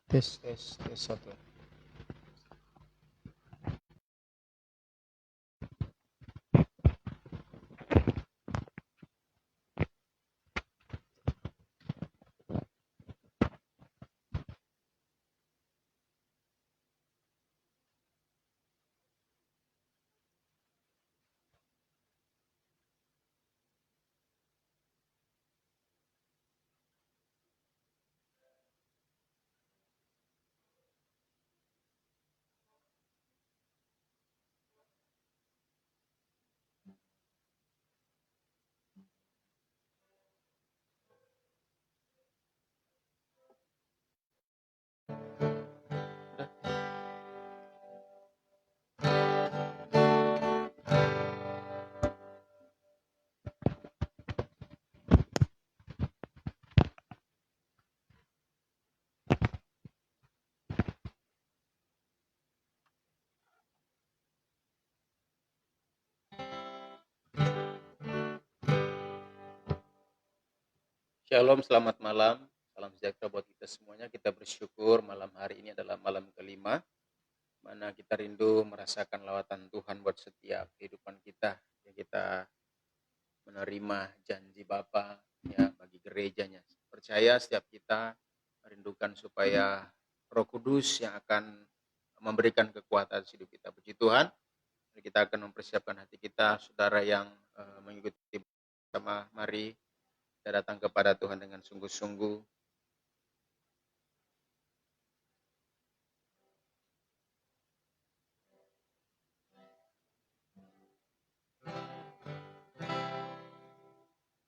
Tes tes tes satu. Shalom, selamat malam. Salam sejahtera buat kita semuanya. Kita bersyukur malam hari ini adalah malam kelima, mana kita rindu merasakan lawatan Tuhan buat setiap kehidupan kita. Ya, kita menerima janji Bapa ya bagi gerejanya. Percaya setiap kita merindukan supaya Roh Kudus yang akan memberikan kekuatan hidup kita. Puji Tuhan. Kita akan mempersiapkan hati kita, saudara yang mengikuti bersama, mari kita datang kepada Tuhan dengan sungguh-sungguh.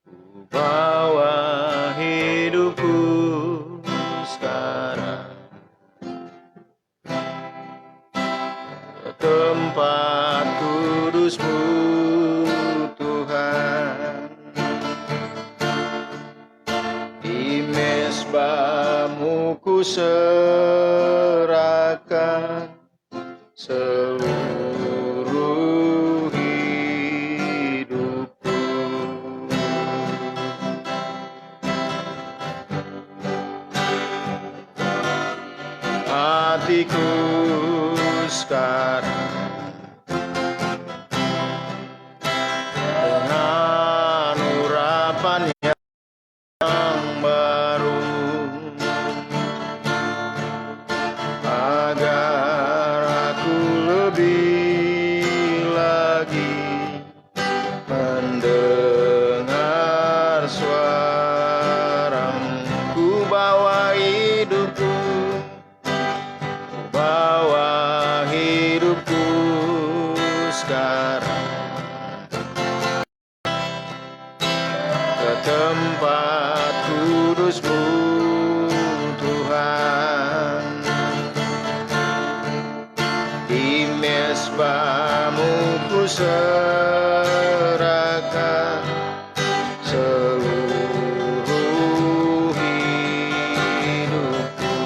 Ku bawa hidupku sekarang ke tempat kudus-Mu, Tuhan. Di mezbah-Mu ku serahkan seluruh hidupku. Hatiku sekarang dengan urapan yang baru, agar aku lebih lagi mendengar suara-Mu. Ku bawa hidupku, bawa hidupku sekarang ke tempat kudus-Mu, Tuhan. Di mezbah-Mu ku serahkan seluruh hidupku.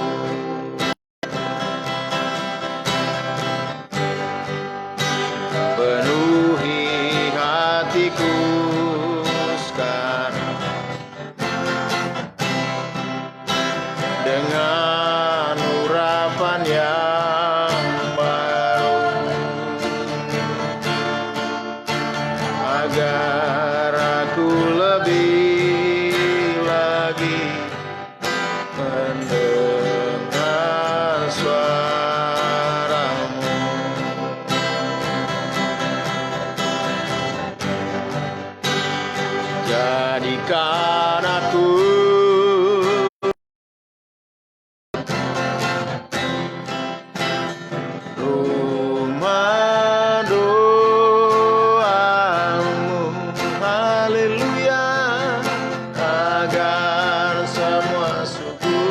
Penuhi hatiku sekarang dengan urapan yang baru, agar aku lebih lagi mendengar suara-Mu. Jadikan aku rumah doa-Mu, haleluya, agar semua suku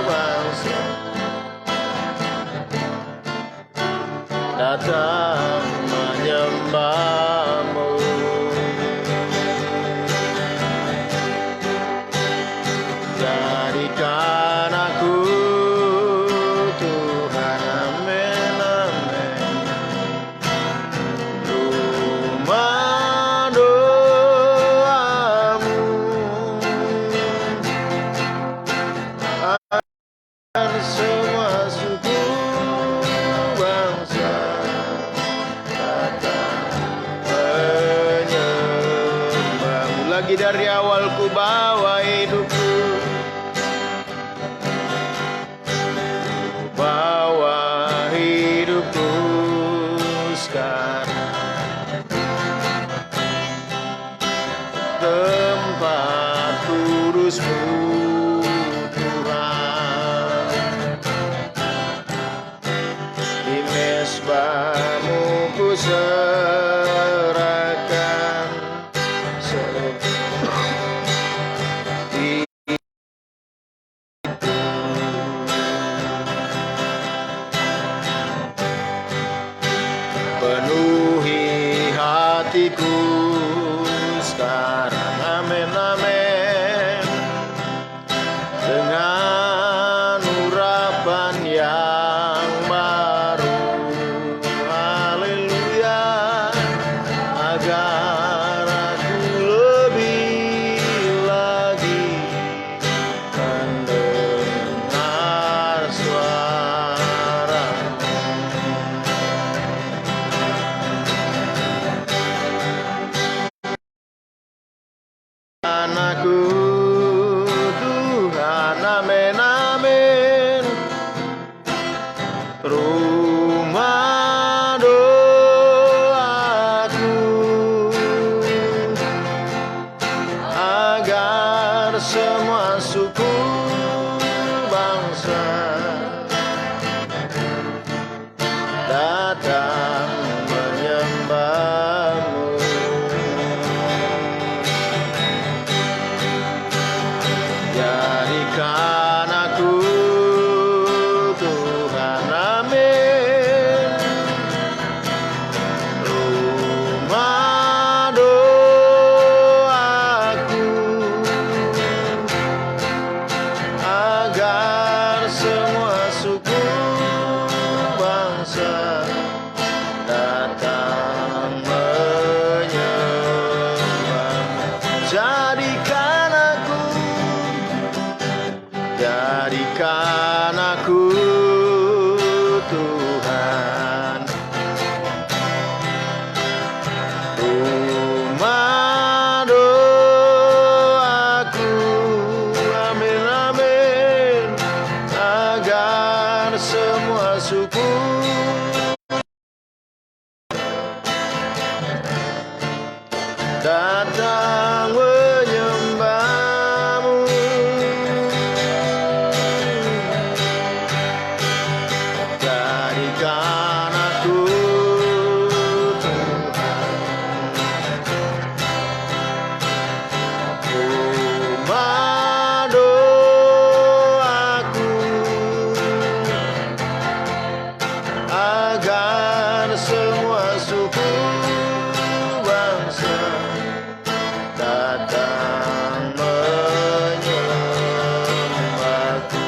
bangsa datang menyembah-Mu. Jadikan aku Tuhan, amin, amin, rumah doa-Mu, agar semua suku bangsa datang menyembah-Mu. Lagi dari awal ku bawa hidupku, bawa hidupku sekarang tempat kudus-Mu, Tuhan. Di mezbah-Mu ku serahkan seluruh hidupku. Penuhi hatiku sekarang, amin, amin, dengan urapan yang baru, haleluya, agar aku lebih lagi datang menyembahmu. Jadikan aku Tuhan, amin, rumah doaku, agar semua suku bangsa datang menyembah. Jadikan aku Tuhan, rumah doaku, amin, amin, agar semua suku datang menyembahmu. Jadikan aku Tuhan, rumah doaku, agar semua suku bangsa datang menyembahku.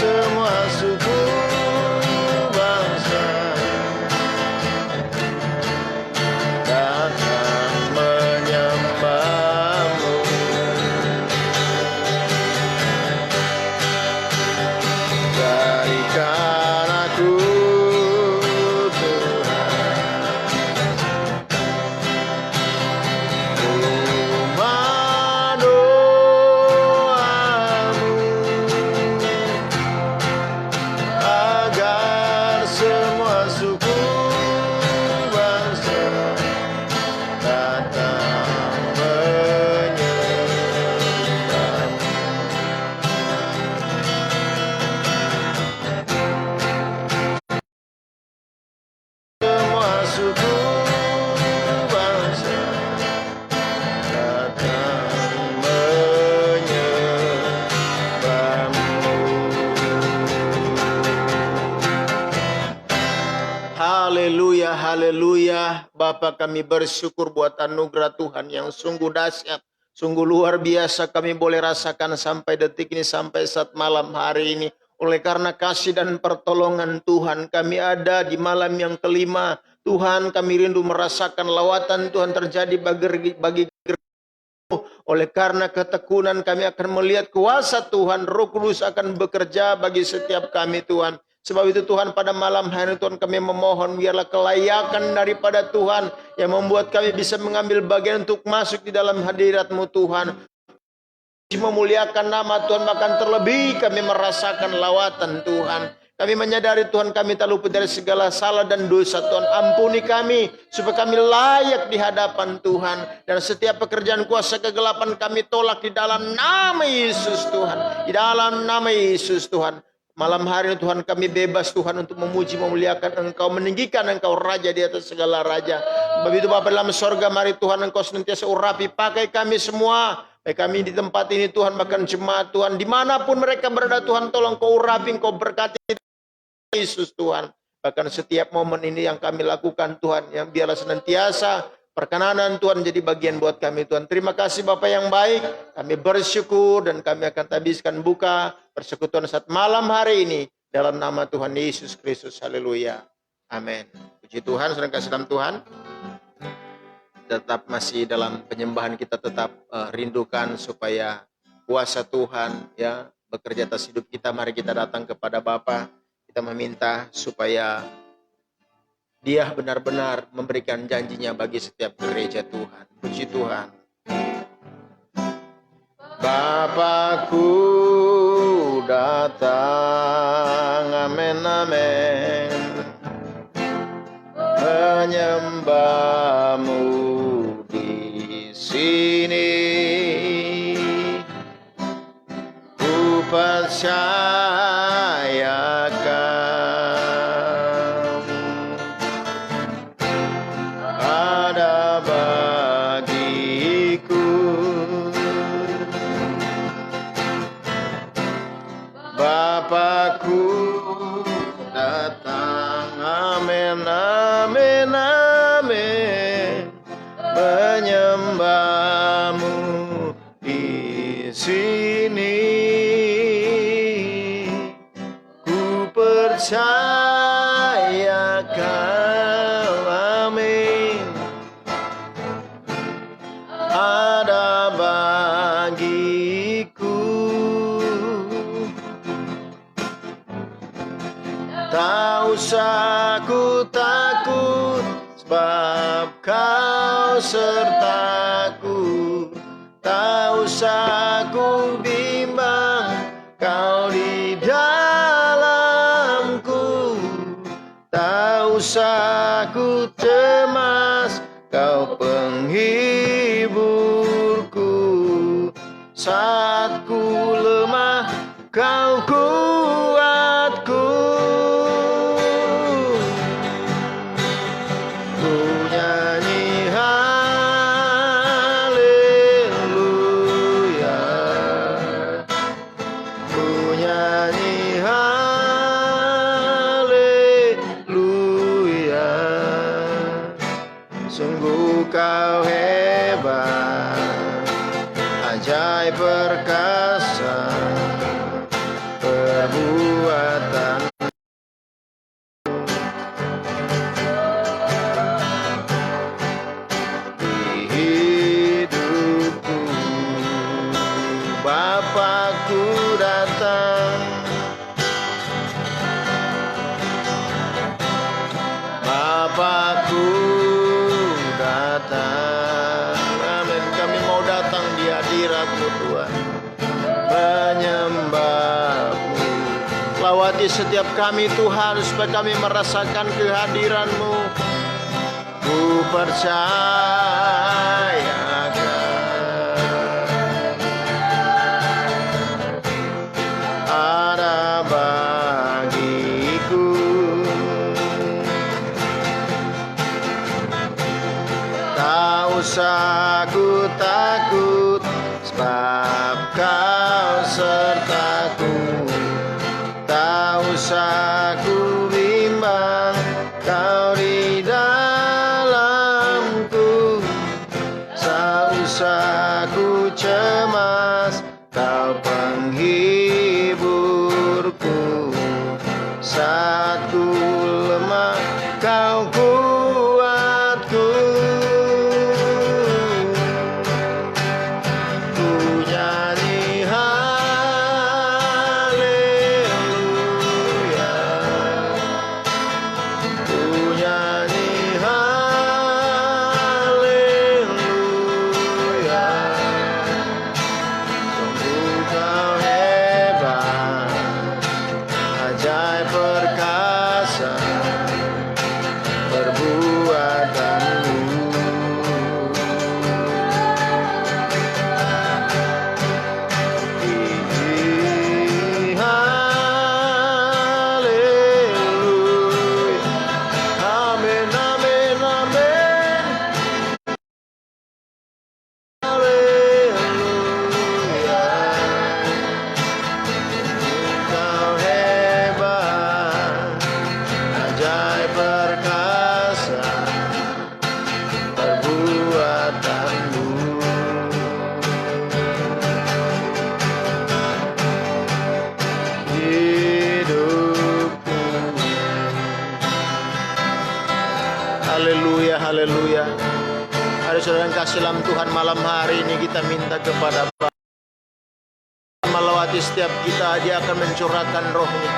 semua suku bangsa datang menyembah-Mu. Jadikan aku haleluya, haleluya. Bapa, kami bersyukur buat anugerah Tuhan yang sungguh dahsyat, sungguh luar biasa kami boleh rasakan sampai detik ini, sampai saat malam hari ini. Oleh karena kasih dan pertolongan Tuhan, kami ada di malam yang kelima. Tuhan, kami rindu merasakan lawatan Tuhan terjadi bagi oleh karena ketekunan kami akan melihat kuasa Tuhan, Roh Kudus akan bekerja bagi setiap kami Tuhan. Sebab itu Tuhan, pada malam hari Tuhan kami memohon biarlah kelayakan daripada Tuhan yang membuat kami bisa mengambil bagian untuk masuk di dalam hadirat-Mu Tuhan. Memuliakan nama Tuhan, bahkan terlebih kami merasakan lawatan Tuhan. Kami menyadari Tuhan kami tak luput dari segala salah dan dosa. Tuhan ampuni kami supaya kami layak di hadapan Tuhan. Dan setiap pekerjaan kuasa kegelapan kami tolak di dalam nama Yesus Tuhan. Di dalam nama Yesus Tuhan. Malam hari ini Tuhan kami bebas Tuhan untuk memuji memuliakan Engkau, meninggikan Engkau Raja di atas segala Raja. Begitu Bapa dalam sorga, mari Tuhan Engkau senantiasa urapi pakai kami semua. Baik kami di tempat ini Tuhan, bahkan jemaat Tuhan dimanapun mereka berada Tuhan, tolong Kau urapi, Kau berkati Yesus Tuhan. Bahkan setiap momen ini yang kami lakukan Tuhan, yang biarlah senantiasa perkenanan Tuhan jadi bagian buat kami Tuhan. Terima kasih Bapa yang baik, kami bersyukur dan kami akan habiskan buka persekutuan saat malam hari ini dalam nama Tuhan Yesus Kristus. Haleluya. Amin. Puji Tuhan, sedang kasih dalam Tuhan. Tetap masih dalam penyembahan, kita tetap rindukan supaya kuasa Tuhan ya bekerja atas hidup kita. Mari kita datang kepada Bapa. Kita meminta supaya Dia benar-benar memberikan janjinya bagi setiap gereja Tuhan. Puji Tuhan. Bapakku datang, amin, amin, menyembah-Mu di sini. Ku percayakan ada bagiku. Bapakku datang, amin, amin, amin, menyembah-Mu di sini. Ku percayakan, amin, ada bagiku. Tak usah ku takut, sebab Kau sertaku. Tak usah ku bimbang, Kau di dalamku. Tak usah ku cemas, Kau penghiburku. Saat ku lemah, Kau kuatku. Ku nyanyi haleluya, ku nyanyi haleluya. Sungguh Kau hebat, ajaib perkasa, lawati setiap kami Tuhan, supaya kami merasakan kehadiran-Mu. Ku percayakan ada bagiku. Tak usah ku takut, sebab Kau sertaku. Tak usah ku bimbang, Kau di dalamku. Tak usah ku cemas, Kau penghiburku. Saat ku lemah, Kau kuatku. Ku nyanyi haleluya, ku nyanyi haleluya. Sungguh Kau hebat, ajaib perkasa perbuatanmu. Haleluya, amin, amin, amin. Haleluya, Kau hebat, ajaib perkasa perbuatanmu. Hidupku. Haleluya, haleluya. Ada saudara yang kasih dalam Tuhan, malam hari ini kita minta kepada Bapa melawati setiap kita. Dia akan mencurahkan roh-Nya.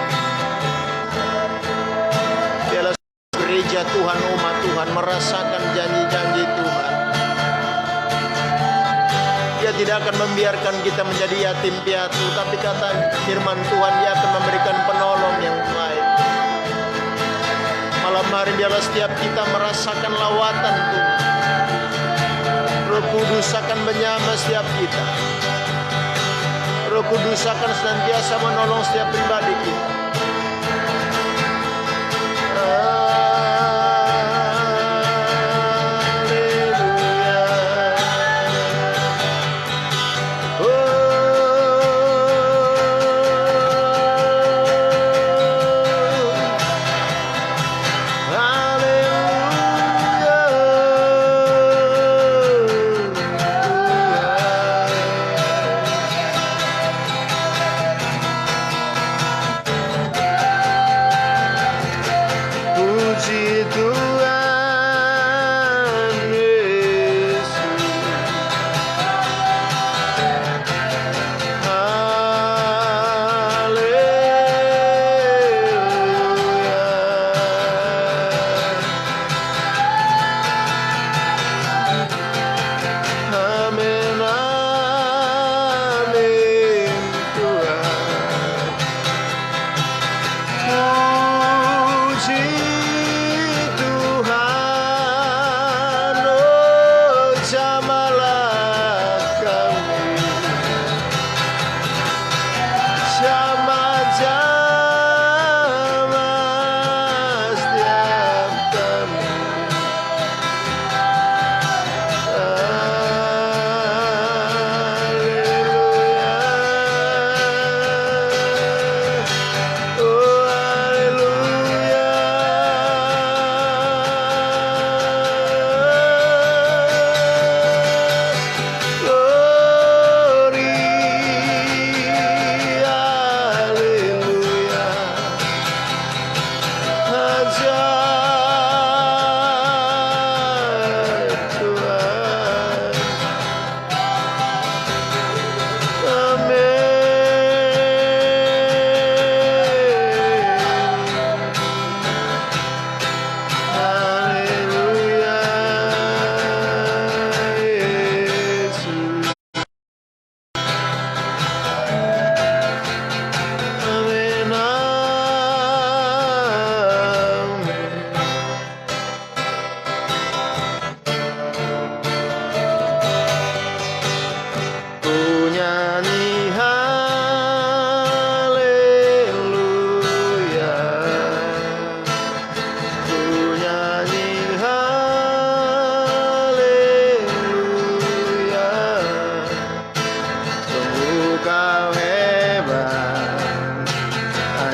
Biarlah gereja Tuhan, umat Tuhan merasakan janji-janji Tuhan. Dia tidak akan membiarkan kita menjadi yatim piatu, tapi kata firman Tuhan, Dia akan memberikan penolong yang baik. Malam hari biarlah setiap kita merasakan lawatan Tuhan. Roh Kudus akan menyamai setiap kita. Roh Kudus akan senantiasa menolong setiap pribadi kita.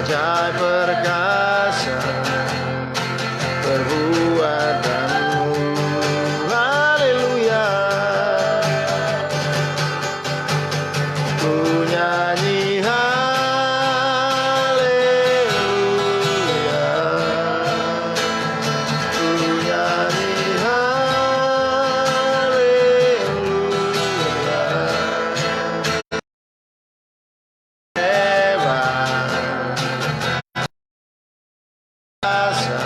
ajaib perkasa perbuatanmu. Haleluya, ku nyanyi haleluya, ku nyanyi haleluya. Hebat kuasa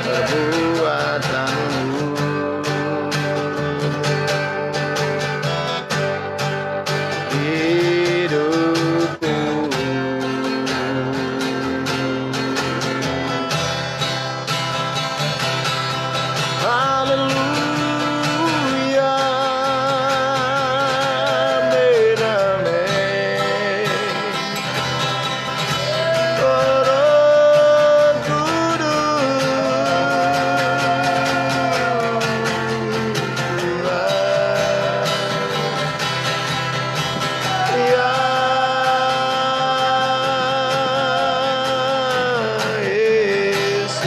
perbuatanmu. Hidupku haleluya, amin, amin. Roh Kudus, ya Yesus,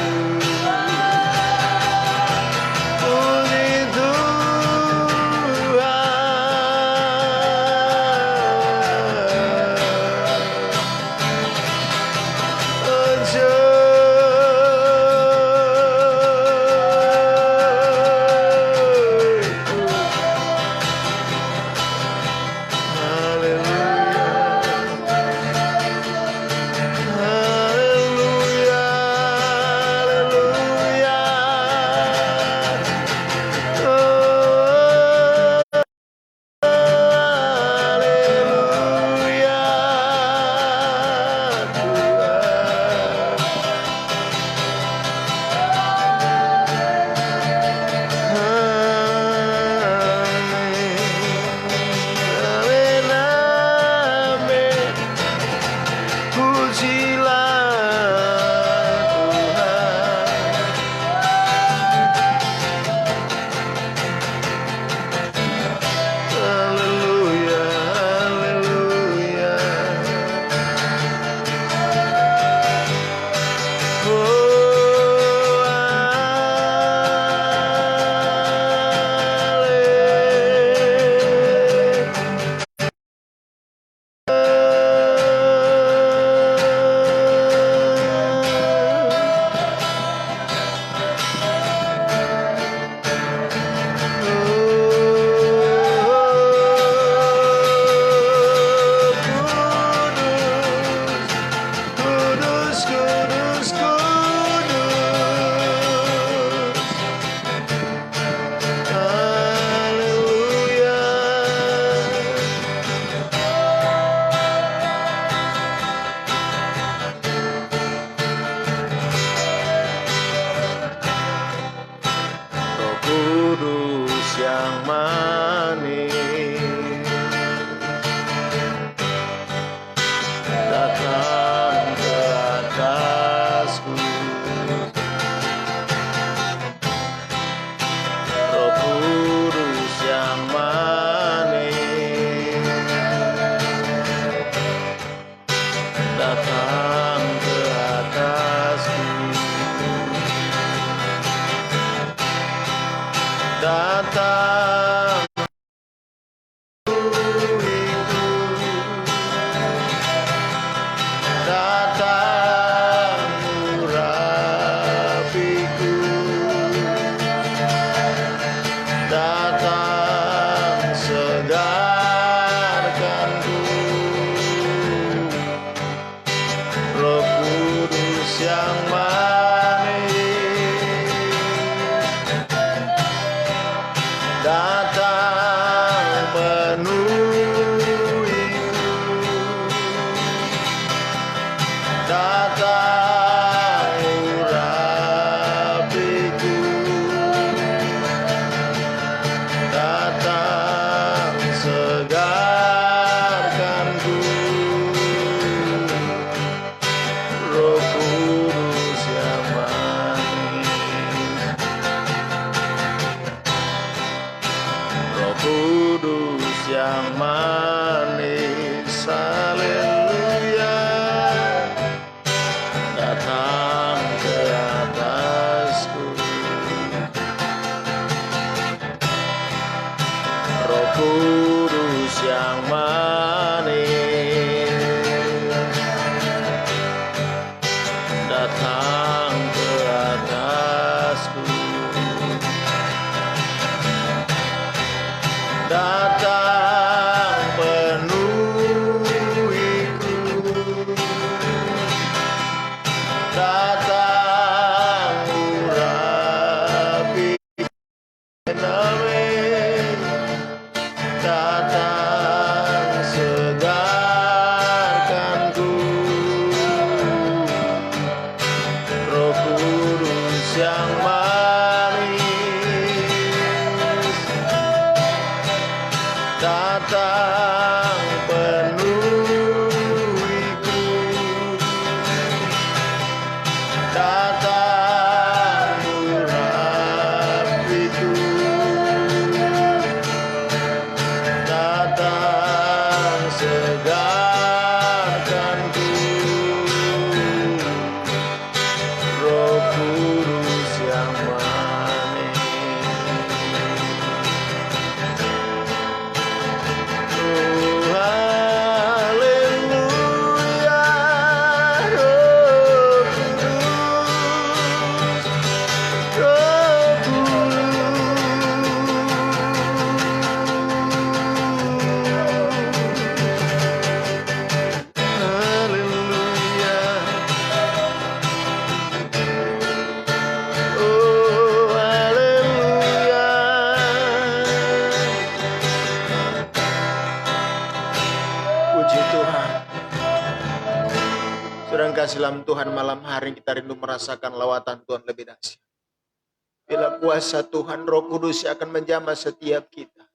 puji yang manis datang ke atasku. Roh Kudus yang manis datang ke atasku. Datang datang urapiku, datang segarkanku. Roh Kudus yang datang penuhiku, datang urapiku, datang segarkanku. Roh Kudus yang Kudus yang manis, haleluya. Saudara yang kasih dalam Tuhan, malam hari kita rindu merasakan lawatan Tuhan lebih dahsyat. Bila kuasa Tuhan Roh Kudus akan menjamah setiap kita.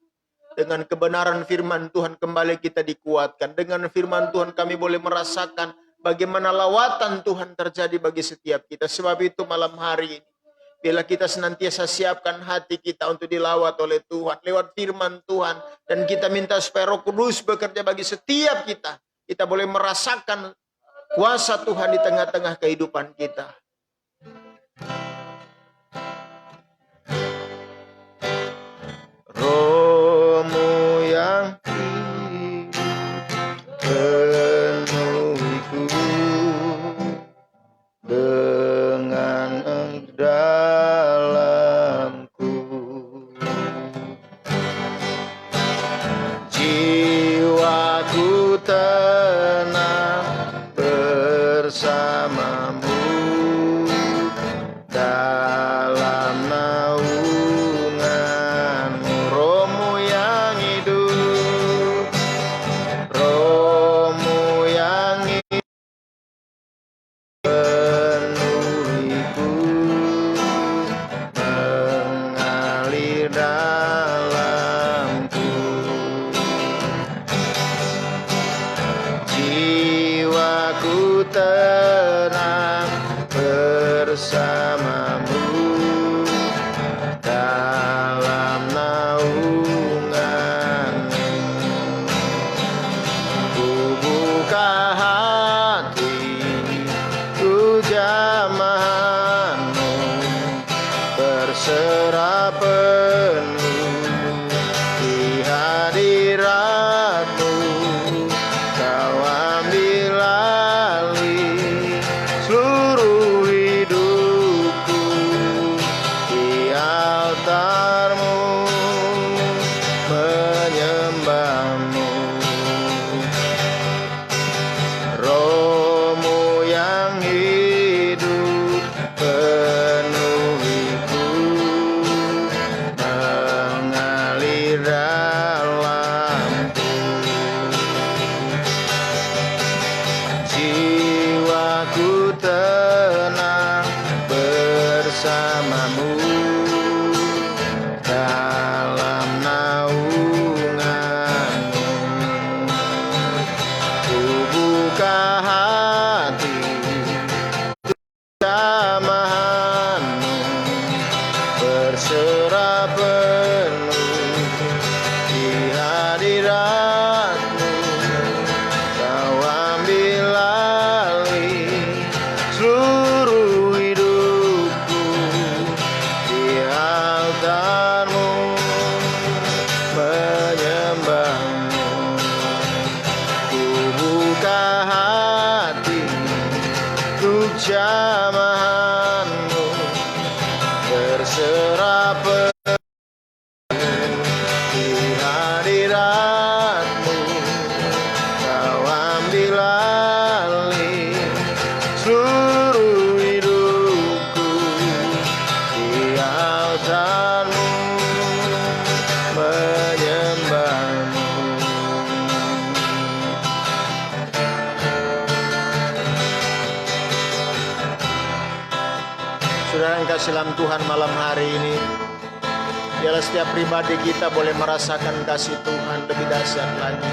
Dengan kebenaran firman Tuhan kembali kita dikuatkan. Dengan firman Tuhan kami boleh merasakan bagaimana lawatan Tuhan terjadi bagi setiap kita. Sebab itu malam hari ini, bila kita senantiasa siapkan hati kita untuk dilawat oleh Tuhan lewat firman Tuhan. Dan kita minta supaya Roh Kudus bekerja bagi setiap kita. Kita boleh merasakan kuasa Tuhan di tengah-tengah kehidupan kita. Roh-Mu yang penuhiku dengan dalamku. Jiwaku tenang bersamamu dalam naungan-Mu. Roh-Mu yang hidup, Roh-Mu yang penuhiku, mengalir dalamku. Jiwaku tenang bersamamu dalam naungan-Mu. Ku buka hati, ku jamah-Mu, berserah penuh di hadirat-Mu. Kau ambil alih seluruh hidupku di altar-Mu, menyembah-Mu. Roh-Mu yang hidup penuhiku, mengalir dalamku. Jiwaku tenang bersamamu dalam naungan-Mu. Ku buka hati, jamah-Mu, berserah penuh di hadirat-Mu. Kau ambil alih seluruh hidupku di altar-Mu, menyembah-Mu. Ku buka hati untuk jamah-Mu, berserah penuh di hadirat-Mu. Kau ambil alih seluruh hidupku di altar-Mu, menyembah-Mu. Saudara yang kasih dalam Tuhan, malam hari ini biarlah setiap pribadi kita boleh merasakan kasih Tuhan lebih dahsyat lagi.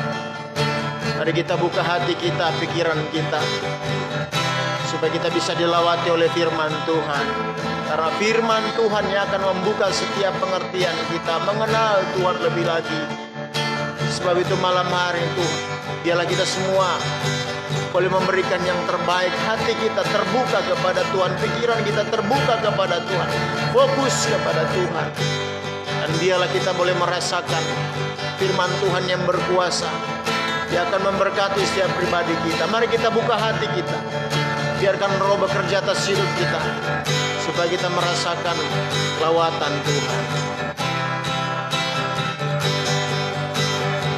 Mari kita buka hati kita, pikiran kita, supaya kita bisa dilawati oleh firman Tuhan. Karena firman Tuhan yang akan membuka setiap pengertian kita, mengenal Tuhan lebih lagi. Sebab itu malam hari itu, biarlah kita semua boleh memberikan yang terbaik. Hati kita terbuka kepada Tuhan, pikiran kita terbuka kepada Tuhan, fokus kepada Tuhan. Dan biarlah kita boleh merasakan firman Tuhan yang berkuasa. Dia akan memberkati setiap pribadi kita. Mari kita buka hati kita, biarkan Roh bekerja atas hidup kita, supaya kita merasakan lawatan Tuhan.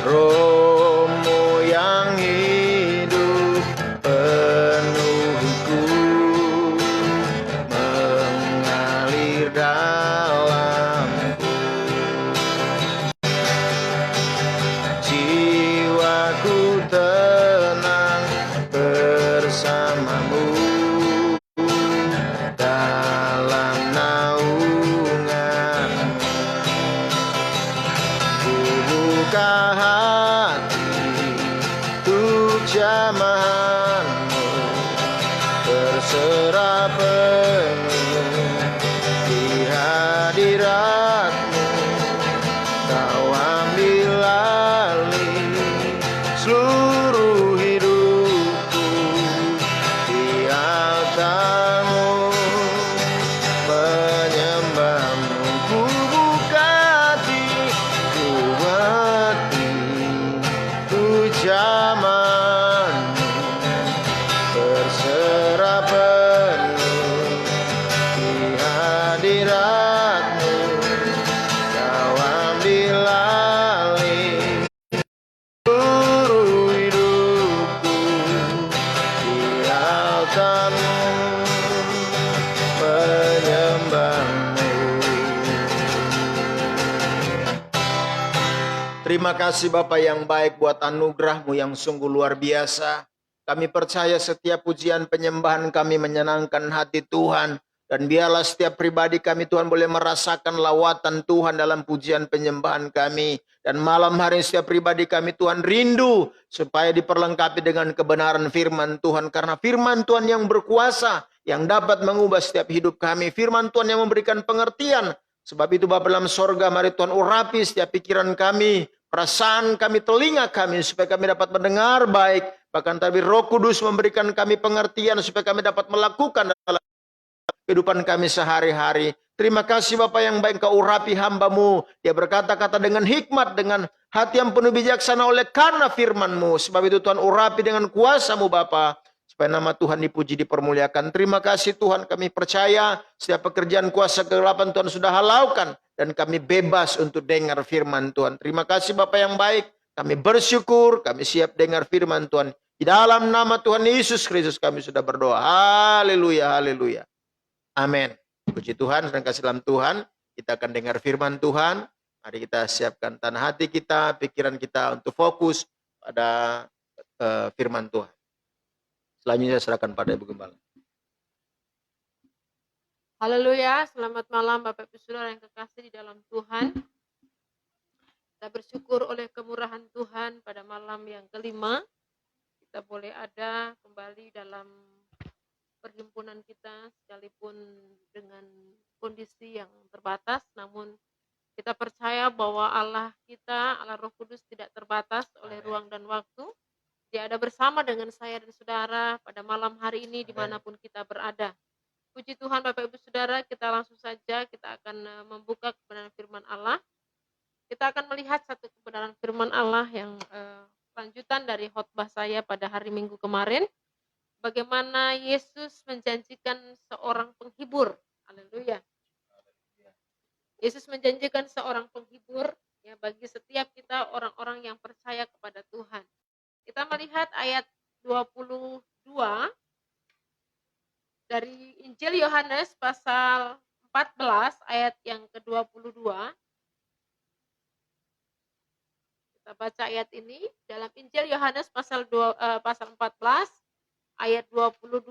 Roh-Mu yang hidup penuhiku, mengalir dalamku. Jiwaku tenang bersama berserah penuh di hadirat-Mu. Kau ambil alih seluruh hidupku di altar-Mu, menyembah-Mu. Ku buka hati, ku hati, ku jaman-Mu, berserah penuh di hadirat-Mu. Kau ambil alih seluruh hidupku di altar-Mu, menyembah-Mu. Terima kasih Bapa yang baik buat anugerah-Mu yang sungguh luar biasa. Kami percaya setiap pujian penyembahan kami menyenangkan hati Tuhan. Dan biarlah setiap pribadi kami Tuhan boleh merasakan lawatan Tuhan dalam pujian penyembahan kami. Dan malam hari setiap pribadi kami Tuhan rindu supaya diperlengkapi dengan kebenaran firman Tuhan. Karena firman Tuhan yang berkuasa, yang dapat mengubah setiap hidup kami. Firman Tuhan yang memberikan pengertian. Sebab itu Bapa dalam sorga, mari Tuhan urapi setiap pikiran kami, perasaan kami, telinga kami, supaya kami dapat mendengar baik. Bahkan tapi Roh Kudus memberikan kami pengertian supaya kami dapat melakukan dalam kehidupan kami sehari-hari. Terima kasih Bapa yang baik, Kau urapi hamba-Mu. Dia berkata-kata dengan hikmat, dengan hati yang penuh bijaksana oleh karena firman-Mu. Sebab itu Tuhan urapi dengan kuasa-Mu Bapa, supaya nama Tuhan dipuji, dipermuliakan. Terima kasih Tuhan, kami percaya setiap pekerjaan kuasa kegelapan Tuhan sudah halaukan. Dan kami bebas untuk dengar firman Tuhan. Terima kasih Bapa yang baik. Kami bersyukur, kami siap dengar firman Tuhan. Di dalam nama Tuhan Yesus Kristus kami sudah berdoa. Haleluya, haleluya. Amin. Puji Tuhan dan kasih dalam Tuhan. Kita akan dengar firman Tuhan. Mari kita siapkan tanah hati kita, pikiran kita untuk fokus pada firman Tuhan. Selanjutnya saya serahkan pada Ibu Gembala. Haleluya, selamat malam Bapak Ibu Saudara yang kekasih di dalam Tuhan. Kita bersyukur oleh kemurahan Tuhan pada malam yang kelima. Kita boleh ada kembali dalam perhimpunan kita, sekalipun dengan kondisi yang terbatas, namun kita percaya bahwa Allah kita, Allah Roh Kudus tidak terbatas oleh ruang dan waktu. Dia ada bersama dengan saya dan saudara pada malam hari ini dimanapun kita berada. Puji Tuhan Bapak Ibu Saudara, kita langsung saja kita akan membuka kebenaran firman Allah. Kita akan melihat satu kebenaran firman Allah yang lanjutan dari khotbah saya pada hari Minggu kemarin. Bagaimana Yesus menjanjikan seorang penghibur. Haleluya. Yesus menjanjikan seorang penghibur ya bagi setiap kita orang-orang yang percaya kepada Tuhan. Kita melihat ayat 22 dari Injil Yohanes pasal 14 ayat yang ke-22. Kita baca ayat ini dalam Injil Yohanes pasal 14 ayat 22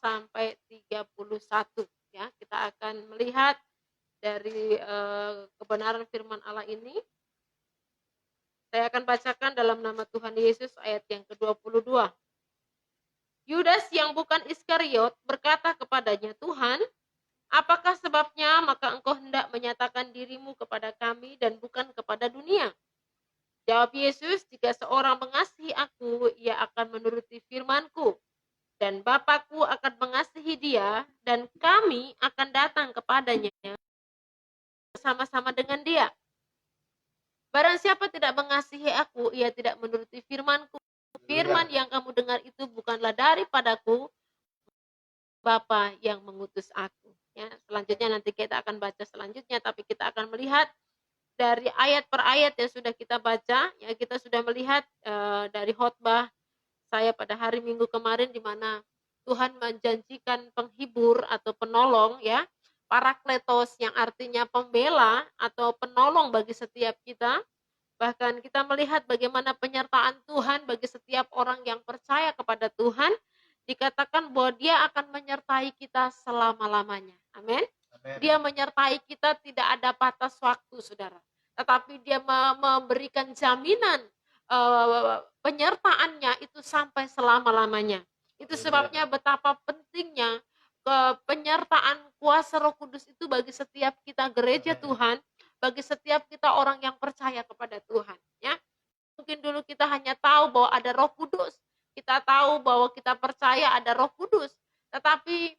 sampai 31 ya. Kita akan melihat dari kebenaran firman Allah ini. Saya akan bacakan dalam nama Tuhan Yesus ayat yang ke-22. Yudas yang bukan Iskariot berkata kepadanya, Tuhan, apakah sebabnya maka engkau hendak menyatakan dirimu kepada kami dan bukan kepada dunia? Jawab Yesus, jika seorang mengasihi aku, ia akan menuruti firman-Ku. Dan Bapa-Ku akan mengasihi dia, dan kami akan datang kepadanya bersama-sama dengan dia. Barang siapa tidak mengasihi aku, ia tidak menuruti firman-Ku. Firman yang kamu dengar itu bukanlah daripadaku, Bapa yang mengutus aku. Ya, selanjutnya nanti kita akan baca selanjutnya, tapi kita akan melihat dari ayat per ayat yang sudah kita baca. Ya, kita sudah melihat dari khotbah saya pada hari Minggu kemarin, di mana Tuhan menjanjikan penghibur atau penolong, ya, parakletos, yang artinya pembela atau penolong bagi setiap kita. Bahkan kita melihat bagaimana penyertaan Tuhan bagi setiap orang yang percaya kepada Tuhan. Dikatakan bahwa dia akan menyertai kita selama-lamanya. Amin. Dia menyertai kita tidak ada batas waktu, saudara. Tetapi dia memberikan jaminan penyertaannya itu sampai selama-lamanya. Itu sebabnya betapa pentingnya penyertaan kuasa Roh Kudus itu bagi setiap kita gereja Tuhan, bagi setiap kita orang yang percaya kepada Tuhan, ya. Mungkin dulu kita hanya tahu bahwa ada Roh Kudus, kita tahu bahwa kita percaya ada Roh Kudus, tetapi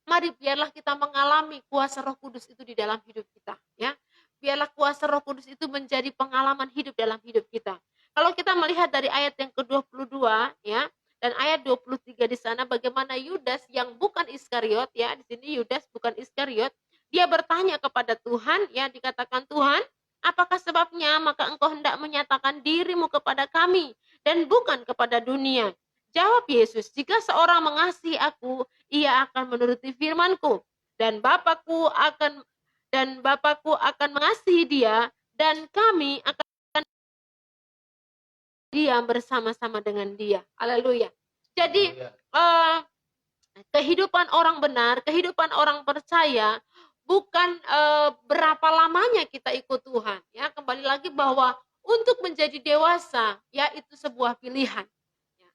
mari biarlah kita mengalami kuasa Roh Kudus itu di dalam hidup kita, ya. Biarlah kuasa Roh Kudus itu menjadi pengalaman hidup dalam hidup kita. Kalau kita melihat dari ayat yang ke-22, ya, dan ayat 23 di sana, bagaimana Yudas yang bukan Iskariot, ya, di sini Yudas bukan Iskariot, dia bertanya kepada Tuhan, ya, dikatakan, Tuhan, apakah sebabnya maka engkau hendak menyatakan dirimu kepada kami dan bukan kepada dunia? Jawab Yesus, jika seorang mengasihi aku, ia akan menuruti firman-Ku, dan Bapakku akan mengasihi dia, dan kami akan diam bersama-sama dengan dia. Haleluya. Jadi kehidupan orang benar, kehidupan orang percaya bukan berapa lamanya kita ikut Tuhan, ya. Kembali lagi bahwa untuk menjadi dewasa, ya, itu sebuah pilihan, ya.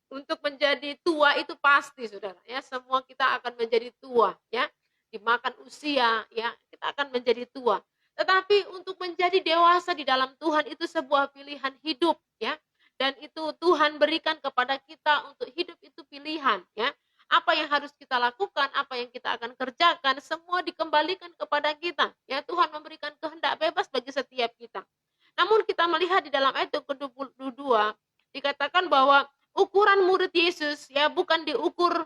Untuk menjadi tua itu pasti, Saudara, ya. Semua kita akan menjadi tua, ya. Dimakan usia, ya, kita akan menjadi tua. Tetapi untuk menjadi dewasa di dalam Tuhan itu sebuah pilihan hidup, ya. Dan itu Tuhan berikan kepada kita untuk hidup itu pilihan, ya. Apa yang harus kita lakukan, apa yang kita akan kerjakan, semua dikembalikan kepada kita, ya. Tuhan memberikan kehendak bebas bagi setiap kita. Namun kita melihat di dalam ayat ke-22 dikatakan bahwa ukuran murid Yesus, ya, bukan diukur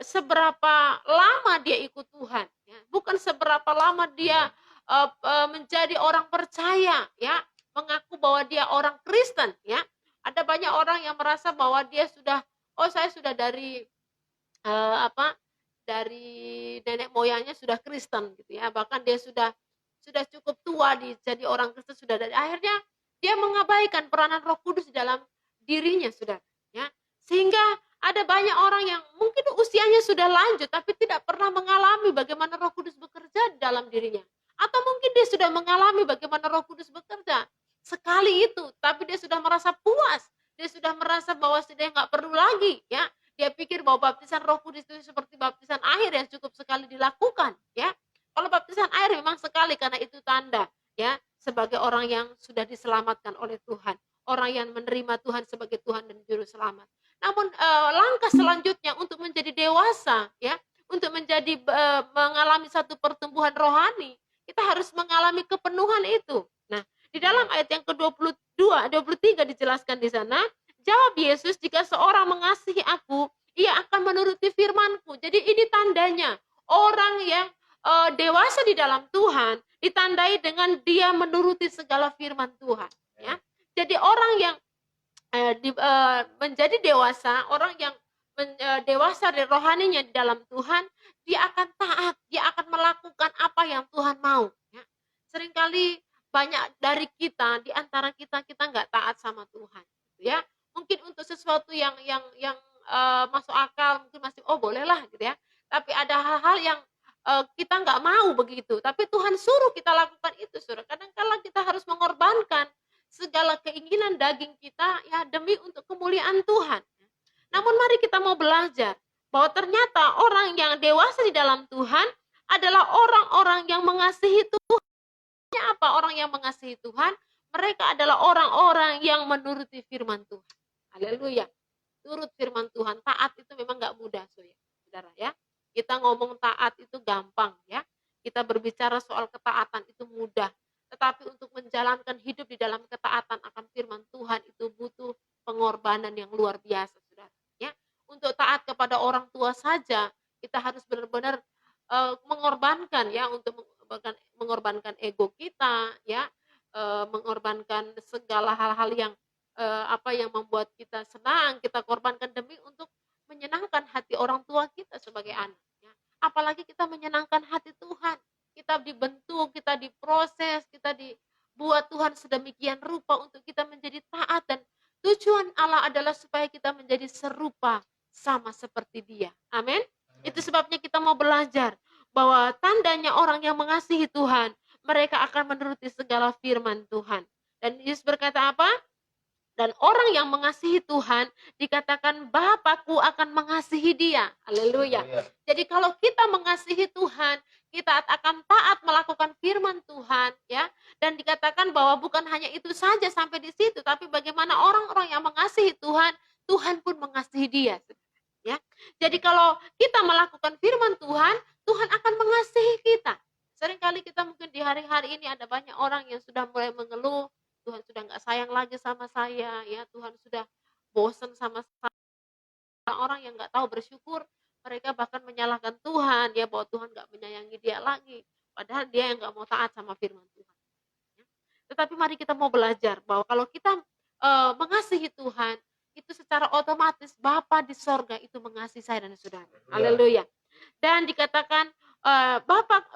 seberapa lama dia ikut Tuhan, ya. Bukan seberapa lama dia menjadi orang percaya, ya, mengaku bahwa dia orang Kristen, ya. Ada banyak orang yang merasa bahwa dia sudah, saya sudah dari dari nenek moyangnya sudah Kristen, gitu, ya. Bahkan dia sudah cukup tua jadi orang Kristen, sudah dari akhirnya dia mengabaikan peranan Roh Kudus di dalam dirinya, Saudara, ya. Sehingga ada banyak orang yang mungkin usianya sudah lanjut tapi tidak pernah mengalami bagaimana Roh Kudus bekerja di dalam dirinya. Atau mungkin dia sudah mengalami bagaimana Roh Kudus bekerja sekali itu, tapi dia sudah merasa puas, dia sudah merasa bahwa dia nggak perlu lagi, ya. Dia pikir bahwa baptisan Roh Kudus itu seperti baptisan air yang cukup sekali dilakukan, ya. Kalau baptisan air memang sekali karena itu tanda, ya, sebagai orang yang sudah diselamatkan oleh Tuhan, orang yang menerima Tuhan sebagai Tuhan dan juru selamat. Namun langkah selanjutnya untuk menjadi dewasa, ya, untuk menjadi mengalami satu pertumbuhan rohani, kita harus mengalami kepenuhan itu. Nah, di dalam ayat yang ke-22, 23 dijelaskan di sana, jawab Yesus, jika seorang mengasihi aku, ia akan menuruti firman-Ku. Jadi ini tandanya, orang yang dewasa di dalam Tuhan, ditandai dengan dia menuruti segala firman Tuhan, ya. Jadi orang yang menjadi dewasa, orang yang dewasa dari rohaninya di dalam Tuhan, dia akan taat, dia akan melakukan apa yang Tuhan mau, ya. Seringkali banyak dari kita, di antara kita nggak taat sama Tuhan, ya. Mungkin untuk sesuatu yang masuk akal, mungkin masih bolehlah, gitu, ya. Tapi ada hal-hal yang kita nggak mau begitu, tapi Tuhan suruh kita lakukan itu, Saudara. Kadang-kadang kita harus mengorbankan segala keinginan daging kita, ya, demi untuk kemuliaan Tuhan. Namun mari kita mau belajar bahwa ternyata orang yang dewasa di dalam Tuhan adalah orang-orang yang mengasihi Tuhan. Apa orang yang mengasihi Tuhan? Mereka adalah orang-orang yang menuruti firman Tuhan. Haleluya. Turut firman Tuhan. Taat itu memang nggak mudah, Saudara, ya. Kita ngomong taat itu gampang, ya. Kita berbicara soal ketaatan itu mudah. Tetapi untuk menjalankan hidup di dalam ketaatan akan firman Tuhan itu butuh pengorbanan yang luar biasa, Saudara, ya. Untuk taat kepada orang tua saja, kita harus benar-benar mengorbankan, ya, untuk mengorbankan ego kita, ya, mengorbankan segala hal-hal yang yang membuat kita senang, kita korbankan demi untuk menyenangkan hati orang tua kita sebagai anak, ya. Apalagi kita menyenangkan hati Tuhan. Kita dibentuk, kita diproses, kita dibuat Tuhan sedemikian rupa untuk kita menjadi taat, dan tujuan Allah adalah supaya kita menjadi serupa sama seperti Dia. Amin. Itu sebabnya kita mau belajar bahwa tandanya orang yang mengasihi Tuhan, mereka akan menuruti segala firman Tuhan. Dan Yesus berkata apa? Dan orang yang mengasihi Tuhan dikatakan Bapakku akan mengasihi dia. Haleluya. Jadi kalau kita mengasihi Tuhan, kita akan taat melakukan firman Tuhan, ya. Dan dikatakan bahwa bukan hanya itu saja sampai di situ, tapi bagaimana orang-orang yang mengasihi Tuhan, Tuhan pun mengasihi dia. Ya. Jadi kalau kita melakukan firman Tuhan, Tuhan akan mengasihi kita. Seringkali kita mungkin di hari-hari ini ada banyak orang yang sudah mulai mengeluh, Tuhan sudah nggak sayang lagi sama saya, ya Tuhan sudah bosan sama saya. Orang yang nggak tahu bersyukur, mereka bahkan menyalahkan Tuhan, ya bahwa Tuhan nggak menyayangi dia lagi, padahal dia yang nggak mau taat sama firman Tuhan. Ya. Tetapi mari kita mau belajar bahwa kalau kita mengasihi Tuhan, itu secara otomatis Bapa di sorga itu mengasihi saya dan saudara. Haleluya. Dan dikatakan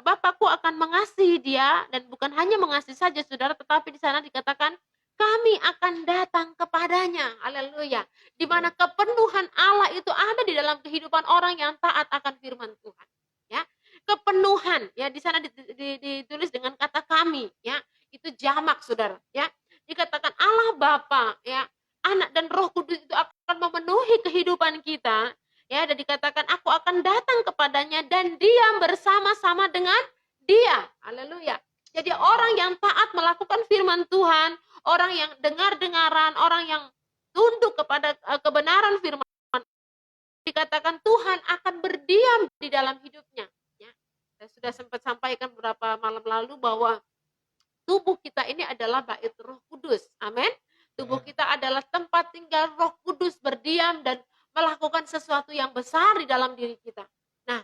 Bapakku akan mengasihi dia, dan bukan hanya mengasihi saja saudara, tetapi di sana dikatakan kami akan datang kepadanya. Haleluya. Di mana kepenuhan Allah itu ada di dalam kehidupan orang yang taat akan firman Tuhan. Ya, kepenuhan, ya di sana ditulis dengan kata kami, ya itu jamak saudara. Ya, dikatakan Allah Bapa, ya Anak dan Roh Kudus itu akan memenuhi kehidupan kita. Ya, dan dikatakan aku akan datang kepadanya dan diam bersama-sama dengan dia. Haleluya. Jadi orang yang taat melakukan firman Tuhan, orang yang dengar-dengaran, orang yang tunduk kepada kebenaran firman, dikatakan Tuhan akan berdiam di dalam hidupnya. Ya. Saya sudah sempat sampaikan beberapa malam lalu bahwa tubuh kita ini adalah bait Roh Kudus. Amin. Tubuh kita adalah tempat tinggal Roh Kudus berdiam dan melakukan sesuatu yang besar di dalam diri kita. Nah,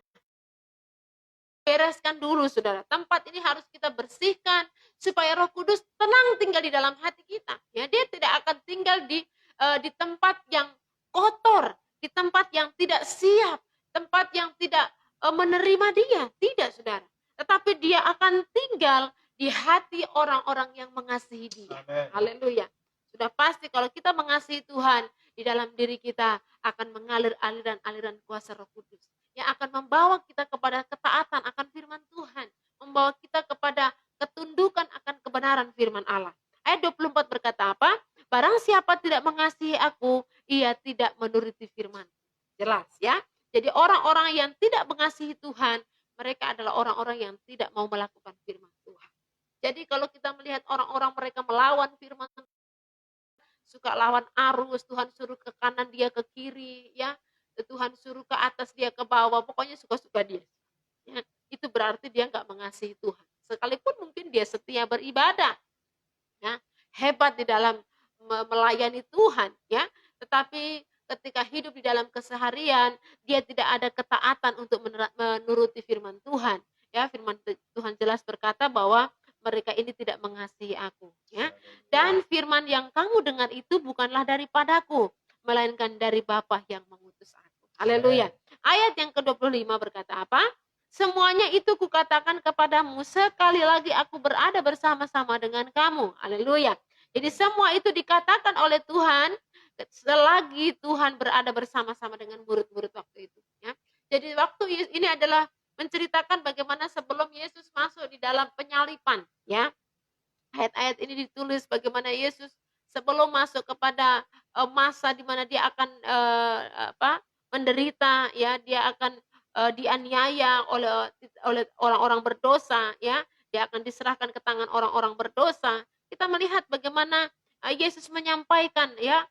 bereskan dulu saudara. Tempat ini harus kita bersihkan supaya Roh Kudus tenang tinggal di dalam hati kita. Ya, dia tidak akan tinggal di tempat yang kotor, di tempat yang tidak siap, tempat yang tidak menerima dia. Tidak saudara. Tetapi dia akan tinggal di hati orang-orang yang mengasihi dia. Haleluya. Sudah pasti kalau kita mengasihi Tuhan, di dalam diri kita akan mengalir aliran-aliran kuasa Roh Kudus yang akan membawa kita kepada ketaatan akan firman Tuhan, membawa kita kepada ketundukan akan kebenaran firman Allah. Ayat 24 berkata apa? Barang siapa tidak mengasihi aku, ia tidak menuruti firman. Jelas ya. Jadi orang-orang yang tidak mengasihi Tuhan, mereka adalah orang-orang yang tidak mau melakukan firman Tuhan. Jadi kalau kita melihat orang-orang mereka melawan firman Tuhan, suka lawan arus, Tuhan suruh ke kanan dia ke kiri, ya Tuhan suruh ke atas dia ke bawah, pokoknya suka-suka dia. Ya, itu berarti dia nggak mengasihi Tuhan. Sekalipun mungkin dia setia beribadah, ya hebat di dalam melayani Tuhan, ya tetapi ketika hidup di dalam keseharian dia tidak ada ketaatan untuk menuruti firman Tuhan. Ya firman Tuhan jelas berkata bahwa mereka ini tidak mengasihi aku, ya. Dan firman yang kamu dengar itu bukanlah daripadaku, melainkan dari Bapa yang mengutus aku. Haleluya. Ayat yang ke-25 berkata apa? Semuanya itu kukatakan kepadamu sekali lagi aku berada bersama-sama dengan kamu. Haleluya. Jadi semua itu dikatakan oleh Tuhan selagi Tuhan berada bersama-sama dengan murid-murid waktu itu, ya. Jadi waktu ini adalah menceritakan bagaimana sebelum Yesus masuk di dalam penyalipan, ya. Ayat-ayat ini ditulis bagaimana Yesus sebelum masuk kepada masa di mana dia akan menderita, ya, dia akan dianiaya oleh orang-orang berdosa, ya. Dia akan diserahkan ke tangan orang-orang berdosa. Kita melihat bagaimana Yesus menyampaikan, ya,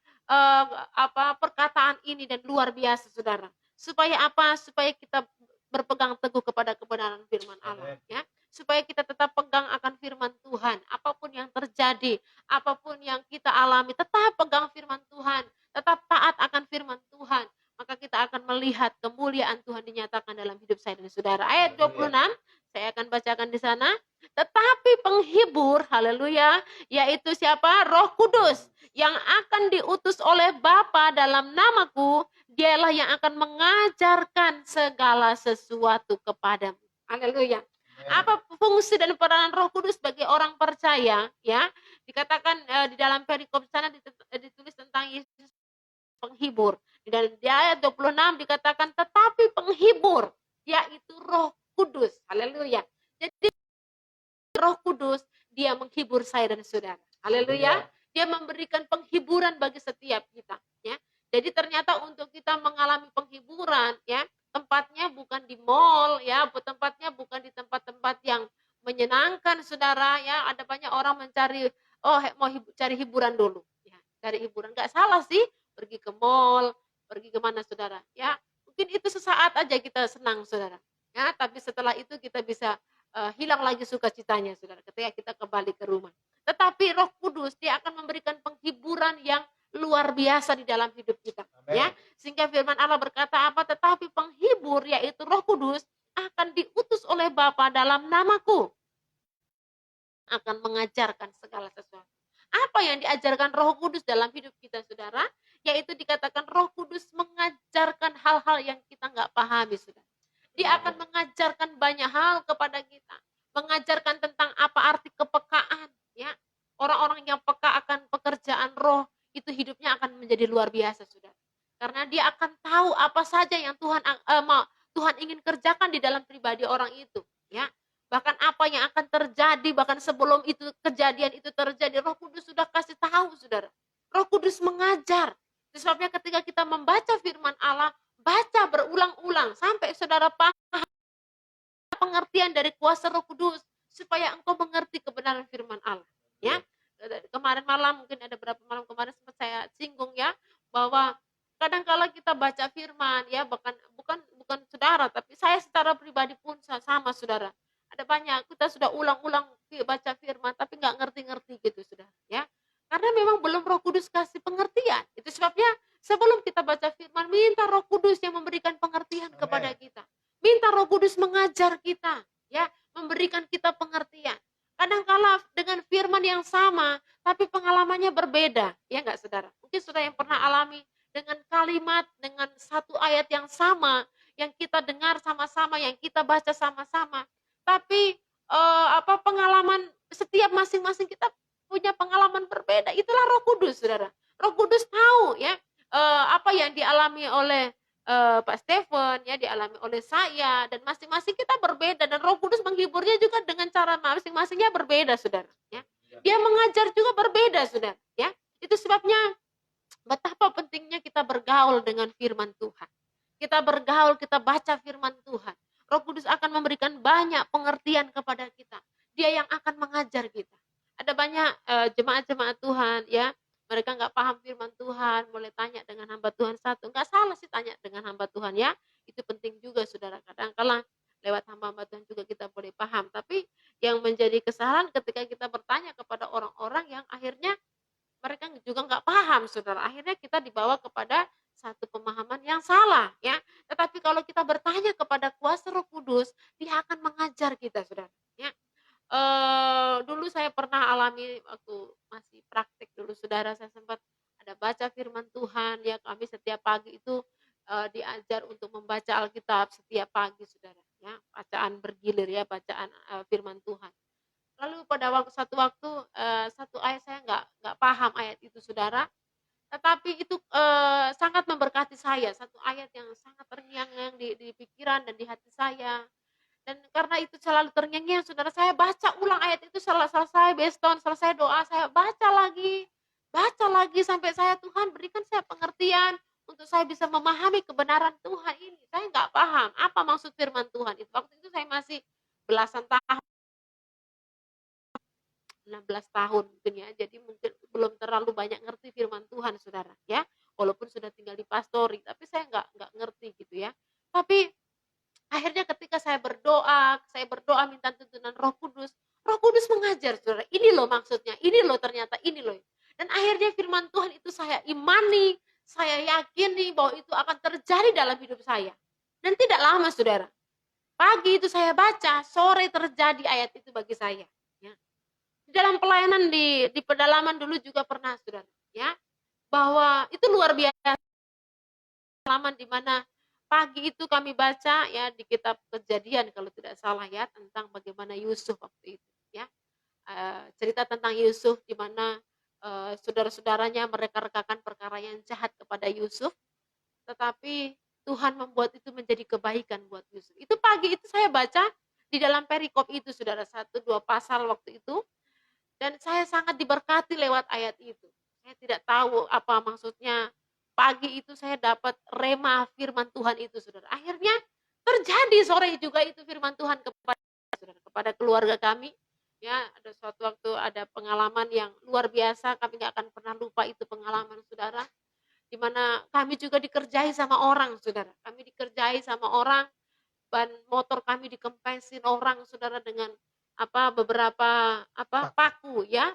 perkataan ini dan luar biasa saudara. Supaya apa? Supaya kita berpegang teguh kepada kebenaran firman Allah, ya. Supaya kita tetap pegang akan firman Tuhan. Apapun yang terjadi, apapun yang kita alami, tetap pegang firman Tuhan, tetap taat akan firman Tuhan. Maka kita akan melihat kemuliaan Tuhan dinyatakan dalam hidup saya dan saudara. Ayat 26, saya akan bacakan di sana. Tetapi penghibur, haleluya, yaitu siapa? Roh Kudus yang akan diutus oleh Bapa dalam namaku, dialah yang akan mengajarkan segala sesuatu kepadamu. Haleluya. Apa fungsi dan peranan Roh Kudus bagi orang percaya, ya? Dikatakan di dalam perikop sana ditulis tentang Yesus penghibur. Di ayat 26 dikatakan tetapi penghibur, yaitu Roh Kudus. Haleluya. Jadi Roh Kudus dia menghibur saya dan saudara. Haleluya. Dia memberikan penghibur penghiburan bagi setiap kita, ya. Jadi ternyata untuk kita mengalami penghiburan, ya, tempatnya bukan di mall, ya, tempatnya bukan di tempat-tempat yang menyenangkan, saudara, ya. Ada banyak orang mencari, mau cari hiburan dulu, ya, cari hiburan. Nggak salah sih, pergi ke mall, pergi ke mana, saudara, ya. Mungkin itu sesaat aja kita senang, saudara, ya. Tapi setelah itu kita bisa hilang lagi sukacitanya, saudara, ketika kita kembali ke rumah. Tetapi Roh Kudus dia akan memberikan penghiburan yang luar biasa di dalam hidup kita, ya. Sehingga firman Allah berkata apa? Tetapi penghibur yaitu Roh Kudus akan diutus oleh Bapa dalam namaku, akan mengajarkan segala sesuatu. Apa yang diajarkan Roh Kudus dalam hidup kita, saudara? Yaitu dikatakan Roh Kudus mengajarkan hal-hal yang kita nggak pahami, saudara. Dia akan mengajarkan banyak hal kepada kita, mengajarkan tentang apa arti kepekaan, ya. Orang-orang yang peka akan pekerjaan Roh itu hidupnya akan menjadi luar biasa, saudara. Karena dia akan tahu apa saja yang Tuhan ingin kerjakan di dalam pribadi orang itu, ya. Bahkan apa yang akan terjadi, bahkan sebelum itu kejadian itu terjadi, Roh Kudus sudah kasih tahu, saudara. Roh Kudus mengajar. Sebabnya ketika kita membaca firman Allah, baca berulang-ulang sampai saudara paham pengertian dari kuasa Roh Kudus, supaya engkau mengerti kebenaran firman Allah, ya. Kemarin malam, mungkin ada beberapa malam kemarin sempat saya singgung, ya, bahwa kadang-kala kita baca firman, ya, bukan saudara, tapi saya secara pribadi pun sama, saudara. Ada banyak kita sudah ulang-ulang baca firman tapi nggak ngerti-ngerti gitu, saudara, ya. Karena memang belum Roh Kudus kasih pengertian. Itu sebabnya sebelum kita baca firman, minta Roh Kudus yang memberikan pengertian kepada kita. Minta Roh Kudus mengajar kita, ya, memberikan kita pengertian. Kadang-kala dengan firman yang sama, tapi pengalamannya berbeda, ya enggak, saudara? Mungkin saudara yang pernah alami dengan kalimat, dengan satu ayat yang sama, yang kita dengar sama-sama, yang kita baca sama-sama, tapi pengalaman setiap masing-masing kita punya pengalaman berbeda. Itulah Roh Kudus, saudara. Roh Kudus tahu, ya, apa yang dialami oleh Pak Stephen, ya, dialami oleh saya, dan masing-masing kita berbeda, dan Roh Kudus menghiburnya juga dengan cara masing-masingnya berbeda, saudara, ya. Dia mengajar juga berbeda, saudara, ya. Itu sebabnya betapa pentingnya kita bergaul dengan firman Tuhan. Kita bergaul, kita baca firman Tuhan. Roh Kudus akan memberikan banyak pengertian kepada kita. Dia yang akan mengajar kita. Ada banyak jemaat-jemaat Tuhan, ya, mereka nggak paham firman Tuhan, boleh tanya dengan hamba Tuhan satu. Nggak salah sih tanya dengan hamba Tuhan, ya. Itu penting juga, saudara. Kadang-kala lewat hamba-hamba Tuhan juga kita boleh paham. Tapi yang menjadi kesalahan ketika kita bertanya kepada orang-orang yang akhirnya mereka juga nggak paham, saudara. Akhirnya kita dibawa kepada satu pemahaman yang salah, ya. Tetapi kalau kita bertanya kepada kuasa Roh Kudus, dia akan mengajar kita, saudara, ya. Dulu saya pernah alami waktu masih praktik dulu, saudara, saya sempat ada baca firman Tuhan, ya. Kami setiap pagi itu diajar untuk membaca Alkitab setiap pagi, saudara, ya. Bacaan bergilir, ya, bacaan firman Tuhan. Lalu pada satu waktu satu ayat saya nggak paham ayat itu, saudara. Tetapi itu sangat memberkati saya, satu ayat yang sangat terngiang-ngiang di pikiran dan di hati saya. Dan karena itu selalu terngiang-ngiang, saudara, saya baca ulang ayat itu, selesai beston, selesai doa, saya baca lagi sampai saya, Tuhan berikan saya pengertian untuk saya bisa memahami kebenaran Tuhan ini. Saya nggak paham apa maksud firman Tuhan itu. Waktu itu saya masih belasan tahun, 16 tahun mungkin, ya. Jadi mungkin belum terlalu banyak ngerti firman Tuhan, saudara, ya. Walaupun sudah tinggal di pastori, tapi saya nggak ngerti gitu, ya. Tapi akhirnya ketika saya berdoa minta tuntunan Roh Kudus mengajar, saudara. Ini loh maksudnya, ini loh ternyata, ini loh. Dan akhirnya firman Tuhan itu saya imani, saya yakini bahwa itu akan terjadi dalam hidup saya. Dan tidak lama, saudara. Pagi itu saya baca, sore terjadi ayat itu bagi saya, ya. Di dalam pelayanan di pedalaman dulu juga pernah, saudara, ya, bahwa itu luar biasa. Pengalaman di mana pagi itu kami baca, ya, di kitab Kejadian kalau tidak salah, ya, tentang bagaimana Yusuf waktu itu, ya. Cerita tentang Yusuf di mana saudara-saudaranya mereka rekakan perkara yang jahat kepada Yusuf, tetapi Tuhan membuat itu menjadi kebaikan buat Yusuf. Itu pagi itu saya baca di dalam perikop itu, saudara, 1-2 pasal waktu itu. Dan saya sangat diberkati lewat ayat itu. saya tidak tahu apa maksudnya. Pagi itu saya dapat rema firman Tuhan itu, saudara. Akhirnya terjadi sore juga itu firman Tuhan kepada saudara, kepada keluarga kami. Ya, ada suatu waktu ada pengalaman yang luar biasa, kami nggak akan pernah lupa itu pengalaman, saudara. Di mana kami juga dikerjai sama orang, saudara. Kami dikerjai sama orang, ban motor kami dikempesin orang, saudara, dengan beberapa paku, ya,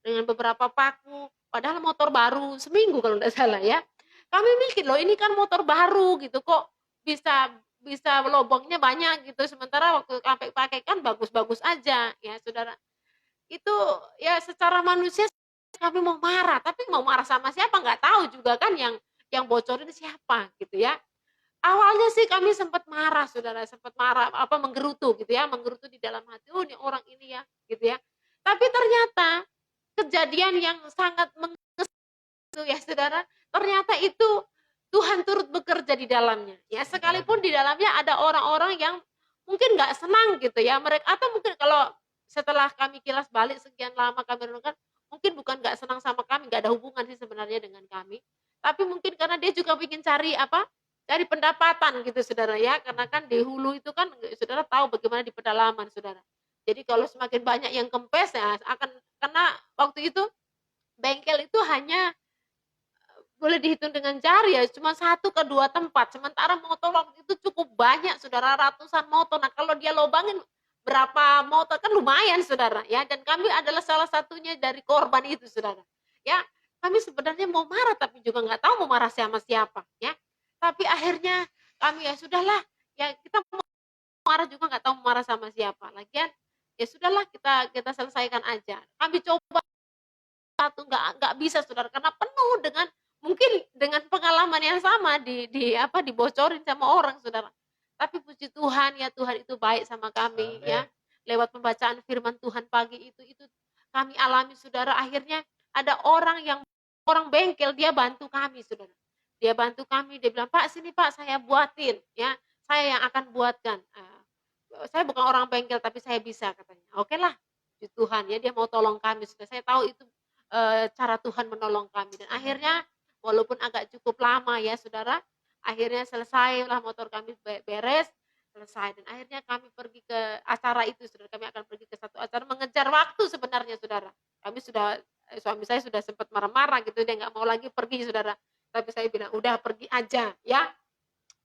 dengan beberapa paku. Padahal motor baru seminggu kalau tidak salah, ya. Kami mikir, loh ini kan motor baru gitu, kok bisa bisa lobongnya banyak gitu. Sementara waktu kami pakai kan bagus-bagus aja, ya saudara. Itu ya secara manusia kami mau marah, tapi mau marah sama siapa nggak tahu juga kan, yang bocorin siapa gitu ya. Awalnya sih kami sempat marah, saudara, sempat marah, menggerutu gitu ya, menggerutu di dalam hati, oh ini orang ini ya, gitu ya. Tapi ternyata kejadian yang sangat mengesankan ya, saudara, ternyata itu Tuhan turut bekerja di dalamnya. Ya, sekalipun di dalamnya ada orang-orang yang mungkin nggak senang gitu ya, mereka atau mungkin kalau setelah kami kilas balik sekian lama kami renungkan, mungkin bukan nggak senang sama kami, nggak ada hubungan sih sebenarnya dengan kami. Tapi mungkin karena dia juga ingin cari pendapatan gitu, saudara ya, karena kan di hulu itu kan saudara tahu bagaimana di pedalaman, saudara. Jadi kalau semakin banyak yang kempes ya karena waktu itu bengkel itu hanya boleh dihitung dengan jari ya, cuma 1 ke 2 tempat. Sementara motor waktu itu cukup banyak, saudara, ratusan motor. Nah kalau dia lobangin berapa motor kan lumayan, saudara ya. Dan kami adalah salah satunya dari korban itu, saudara. Ya, kami sebenarnya mau marah tapi juga nggak tahu mau marah sama siapa, ya. Tapi akhirnya kami ya sudahlah, ya kita mau marah juga nggak tahu mau marah sama siapa. Lagian ya sudahlah, kita selesaikan aja. Kami coba satu nggak bisa, saudara, karena penuh dengan mungkin dengan pengalaman yang sama dibocorin sama orang, saudara. Tapi puji Tuhan ya, Tuhan itu baik sama kami. Amen. Ya. Lewat pembacaan firman Tuhan pagi itu kami alami, saudara. Akhirnya ada orang bengkel, dia bantu kami, saudara. Dia bantu kami, dia bilang, Pak sini Pak, saya buatin, ya, saya yang akan buatkan. Saya bukan orang bengkel tapi saya bisa, katanya. Oke lah, puji Tuhan ya, dia mau tolong kami, sudah. Saya tahu itu cara Tuhan menolong kami. Dan akhirnya walaupun agak cukup lama ya, saudara, akhirnya selesailah motor kami beres, selesai. Dan akhirnya kami pergi ke acara itu, saudara. Kami akan pergi ke satu acara, mengejar waktu sebenarnya, saudara. Kami suami saya sudah sempat marah-marah gitu, dia nggak mau lagi pergi, saudara. Tapi saya bilang, udah pergi aja ya.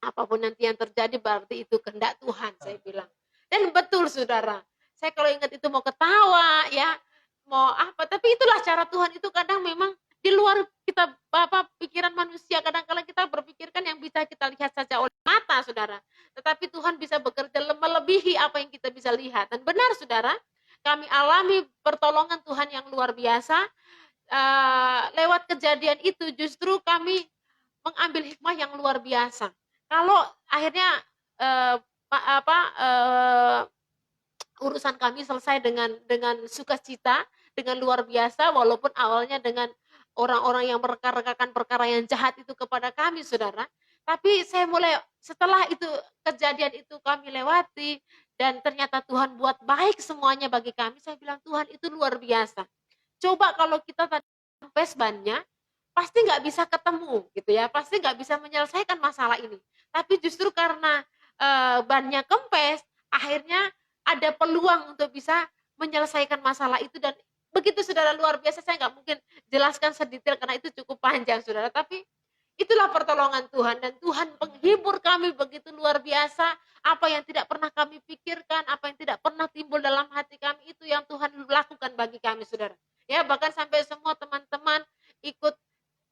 Apapun nanti yang terjadi berarti itu kehendak Tuhan, saya bilang. Dan betul, saudara. Saya kalau ingat itu mau ketawa ya, mau apa, tapi itulah cara Tuhan itu kadang memang di luar kita pikiran manusia. Kadang-kadang kita berpikirkan yang bisa kita lihat saja oleh mata, saudara. Tetapi Tuhan bisa bekerja melebihi apa yang kita bisa lihat. Dan benar, saudara, kami alami pertolongan Tuhan yang luar biasa. Lewat kejadian itu justru kami mengambil hikmah yang luar biasa. Kalau akhirnya urusan kami selesai dengan sukacita, dengan luar biasa, walaupun awalnya dengan orang-orang yang merekan-rekan perkara yang jahat itu kepada kami, saudara. Tapi saya mulai setelah itu kejadian itu kami lewati dan ternyata Tuhan buat baik semuanya bagi kami. Saya bilang, Tuhan itu luar biasa. Coba kalau kita tadi kempes bannya, pasti nggak bisa ketemu gitu ya, pasti nggak bisa menyelesaikan masalah ini. Tapi justru karena bannya kempes, akhirnya ada peluang untuk bisa menyelesaikan masalah itu. Dan begitu, saudara, luar biasa. Saya nggak mungkin jelaskan sedetail karena itu cukup panjang, saudara. Tapi itulah pertolongan Tuhan, dan Tuhan menghibur kami begitu luar biasa. Apa yang tidak pernah kami pikirkan, apa yang tidak pernah timbul dalam hati kami, itu yang Tuhan lakukan bagi kami, saudara. Ya, bahkan sampai semua teman-teman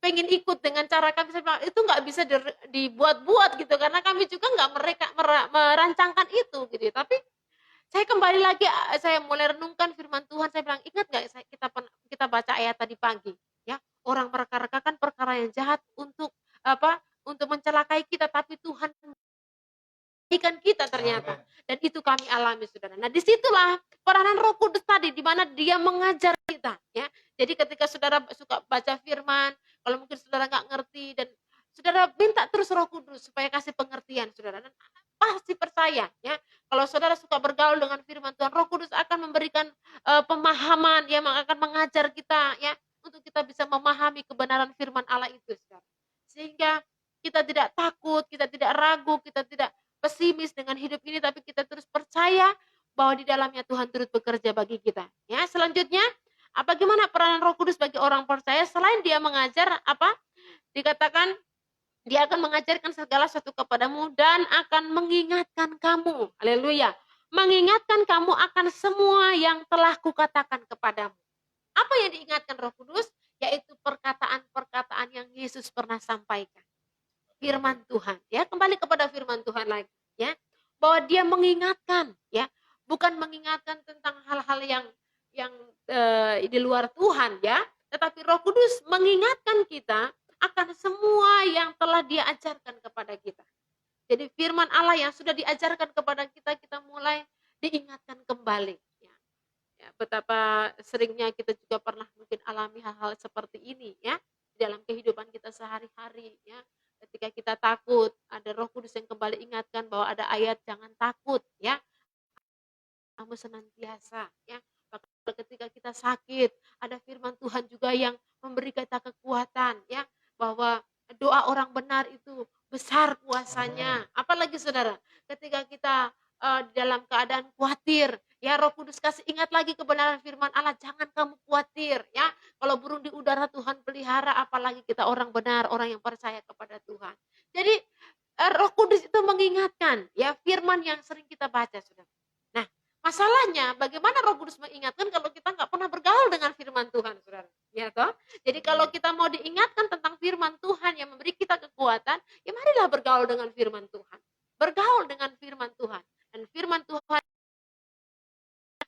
pengen ikut dengan cara kami, itu nggak bisa dibuat-buat gitu, karena kami juga nggak merancangkan itu gitu. Tapi saya kembali lagi, saya mulai renungkan firman Tuhan. Saya bilang, ingat nggak kita baca ayat tadi pagi, ya, orang mereka-rekakan perkara yang jahat untuk mencelakai kita, tapi Tuhan ikan kita ternyata. Dan itu kami alami, saudara. Nah, disitulah peranan Roh Kudus tadi, di mana dia mengajar kita, ya. Jadi ketika saudara suka baca firman, kalau mungkin saudara nggak ngerti, dan saudara minta terus Roh Kudus supaya kasih pengertian, saudara. Dan pasti percaya, ya, kalau saudara suka bergaul dengan firman Tuhan, Roh Kudus akan memberikan pemahaman, yang akan mengajar kita, ya, untuk kita bisa memahami kebenaran firman Allah itu, saudara. Sehingga kita tidak takut, kita tidak ragu, kita tidak pesimis dengan hidup ini, tapi kita terus percaya bahwa di dalamnya Tuhan turut bekerja bagi kita. Ya, selanjutnya, bagaimana peranan Roh Kudus bagi orang percaya selain dia mengajar apa? Dikatakan dia akan mengajarkan segala sesuatu kepadamu dan akan mengingatkan kamu. Haleluya. Mengingatkan kamu akan semua yang telah kukatakan kepadamu. Apa yang diingatkan Roh Kudus? Yaitu perkataan-perkataan yang Yesus pernah sampaikan. Firman Tuhan, ya, kembali kepada firman Tuhan lagi, ya, bahwa dia mengingatkan, ya, bukan mengingatkan tentang hal-hal yang di luar Tuhan, ya, tetapi Roh Kudus mengingatkan kita akan semua yang telah dia ajarkan kepada kita. Jadi firman Allah yang sudah diajarkan kepada kita, kita mulai diingatkan kembali, ya. Ya, betapa seringnya kita juga pernah mungkin alami hal-hal seperti ini, ya, dalam kehidupan kita sehari-hari, ya. Ketika kita takut, ada Roh Kudus yang kembali ingatkan bahwa ada ayat jangan takut, ya. Kamu senantiasa, ya. Bahkan ketika kita sakit, ada firman Tuhan juga yang memberi kita kekuatan, ya, bahwa doa orang benar itu besar kuasanya. Apalagi saudara, ketika kita dalam keadaan khawatir, ya, Roh Kudus kasih ingat lagi kebenaran firman Allah, jangan kamu khawatir, ya. Kalau burung di udara Tuhan pelihara, apalagi kita orang benar, orang yang percaya kepada Tuhan. Jadi Roh Kudus itu mengingatkan, ya, firman yang sering kita baca, saudara. Nah, masalahnya bagaimana Roh Kudus mengingatkan kalau kita nggak pernah bergaul dengan firman Tuhan, saudara, ya toh? Jadi kalau kita mau diingatkan tentang firman Tuhan yang memberi kita kekuatan, ya marilah bergaul dengan firman Tuhan, bergaul dengan firman Tuhan, dan firman Tuhan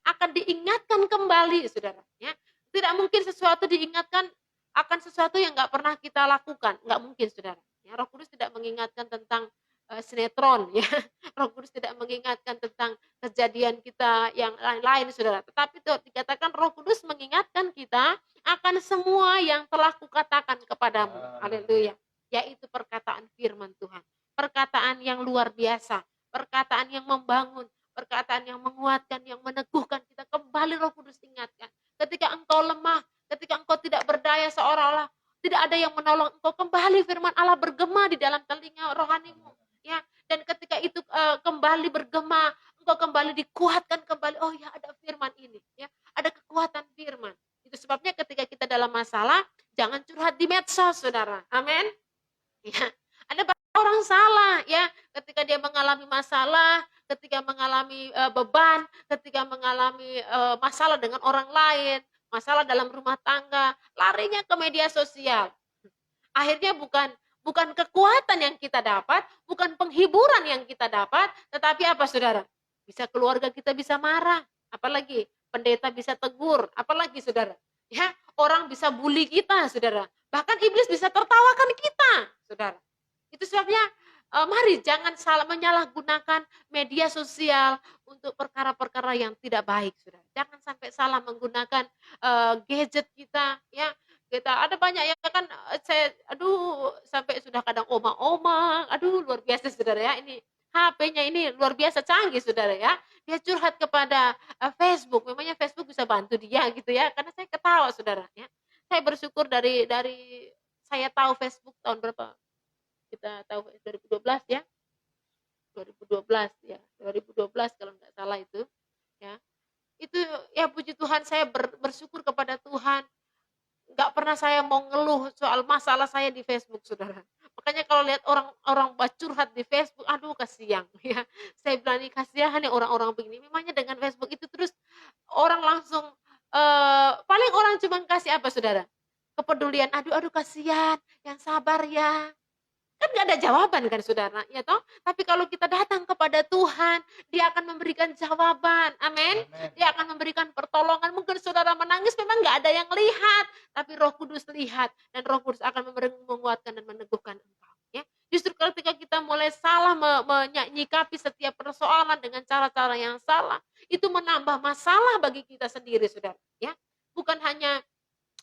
akan diingatkan kembali, saudara, ya. Tidak mungkin sesuatu diingatkan akan sesuatu yang nggak pernah kita lakukan, nggak mungkin, saudara. Ya, Roh Kudus tidak mengingatkan tentang sinetron, ya. Roh Kudus tidak mengingatkan tentang kejadian kita yang lain-lain, saudara. Tetapi itu dikatakan Roh Kudus mengingatkan kita akan semua yang telah kukatakan kepadamu. Haleluya. Yaitu perkataan firman Tuhan. Perkataan yang luar biasa. Perkataan yang membangun. Perkataan yang menguatkan, yang meneguhkan kita. Kembali Roh Kudus ingatkan. Ketika engkau lemah, ketika engkau tidak berdaya, seolah-olah tidak ada yang menolong engkau, kembali firman Allah bergema di dalam telinga rohanimu, ya. Dan ketika itu kembali bergema, engkau kembali dikuatkan kembali. Oh ya, ada firman ini, ya. Ada kekuatan firman. Itu sebabnya ketika kita dalam masalah, jangan curhat di medsos, saudara. Amin. Ya. Ada banyak orang salah, ya. Ketika dia mengalami masalah, ketika mengalami beban, ketika mengalami masalah dengan orang lain, masalah dalam rumah tangga, larinya ke media sosial. Akhirnya bukan kekuatan yang kita dapat, bukan penghiburan yang kita dapat, tetapi apa, saudara? Bisa keluarga kita bisa marah, apalagi pendeta bisa tegur, apalagi, saudara? Ya, orang bisa bully kita, saudara. Bahkan iblis bisa tertawakan kita, saudara. Itu sebabnya mari jangan salah menyalahgunakan media sosial untuk perkara-perkara yang tidak baik, saudara. Jangan sampai salah menggunakan gadget kita, ya. Kita ada banyak yang kan saya sampai sudah kadang oma-oma, luar biasa, saudara, ya. Ini HP-nya ini luar biasa canggih, saudara, ya. Dia curhat kepada Facebook, memangnya Facebook bisa bantu dia gitu, ya. Karena saya ketawa, saudara, ya. Saya bersyukur dari saya tahu Facebook tahun berapa? Kita tahu 2012, ya. 2012, ya. 2012 kalau nggak salah itu, ya. Itu ya puji Tuhan, saya bersyukur kepada Tuhan. Nggak pernah saya mau ngeluh soal masalah saya di Facebook, saudara. Makanya kalau lihat orang curhat di Facebook, aduh kasihan, ya. Saya bilang nih, kasihan ya orang-orang begini. Memangnya dengan Facebook itu terus orang langsung paling orang cuma kasih apa, saudara? Kepedulian, aduh kasihan, yang sabar ya. Kan nggak ada jawaban kan, saudara, ya toh? Tapi kalau kita datang kepada Tuhan, Dia akan memberikan jawaban, amin. Dia akan memberikan pertolongan. Mungkin saudara menangis memang nggak ada yang lihat, tapi Roh Kudus lihat, dan Roh Kudus akan menguatkan dan meneguhkan engkau, ya. Justru ketika kita mulai salah menyikapi setiap persoalan dengan cara-cara yang salah, itu menambah masalah bagi kita sendiri, saudara, ya. Bukan hanya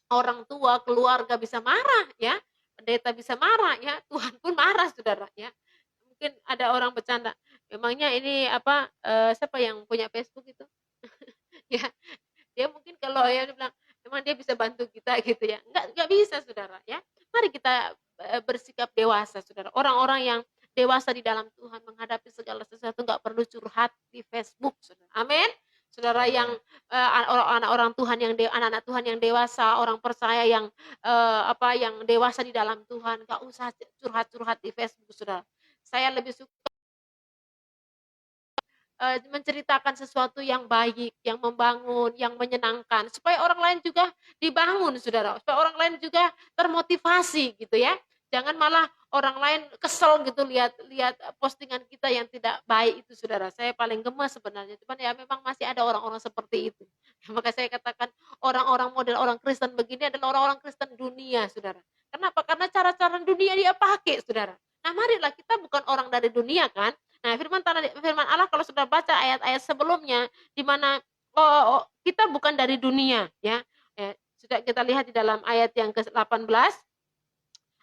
orang tua, keluarga bisa marah, ya. Pendeta bisa marah, ya, Tuhan pun marah, saudara, ya. Mungkin ada orang bercanda, memangnya ini siapa yang punya Facebook itu? Ya, dia mungkin kalau ya dia bilang, Emang dia bisa bantu kita gitu ya? Enggak bisa saudara ya. Mari kita bersikap dewasa saudara. Orang-orang yang dewasa di dalam Tuhan menghadapi segala sesuatu nggak perlu curhat di Facebook saudara. Amin. Saudara yang anak-orang Tuhan yang anak-anak Tuhan yang dewasa, orang percaya yang yang dewasa di dalam Tuhan, nggak usah curhat-curhat di Facebook saudara. Saya lebih suka menceritakan sesuatu yang baik, yang membangun, yang menyenangkan, supaya orang lain juga dibangun, saudara. Supaya orang lain juga termotivasi, gitu ya. Jangan malah orang lain kesel gitu lihat postingan kita yang tidak baik itu, saudara. Saya paling gemas sebenarnya. Cuman ya memang masih ada orang-orang seperti itu. Maka saya katakan orang-orang model orang Kristen begini adalah orang-orang Kristen dunia, saudara. Kenapa? Karena cara-cara dunia dia pakai, saudara. Nah, marilah kita bukan orang dari dunia kan. Nah, firman Allah kalau sudah baca ayat-ayat sebelumnya di mana kita bukan dari dunia ya. Sudah kita lihat di dalam ayat yang ke-18.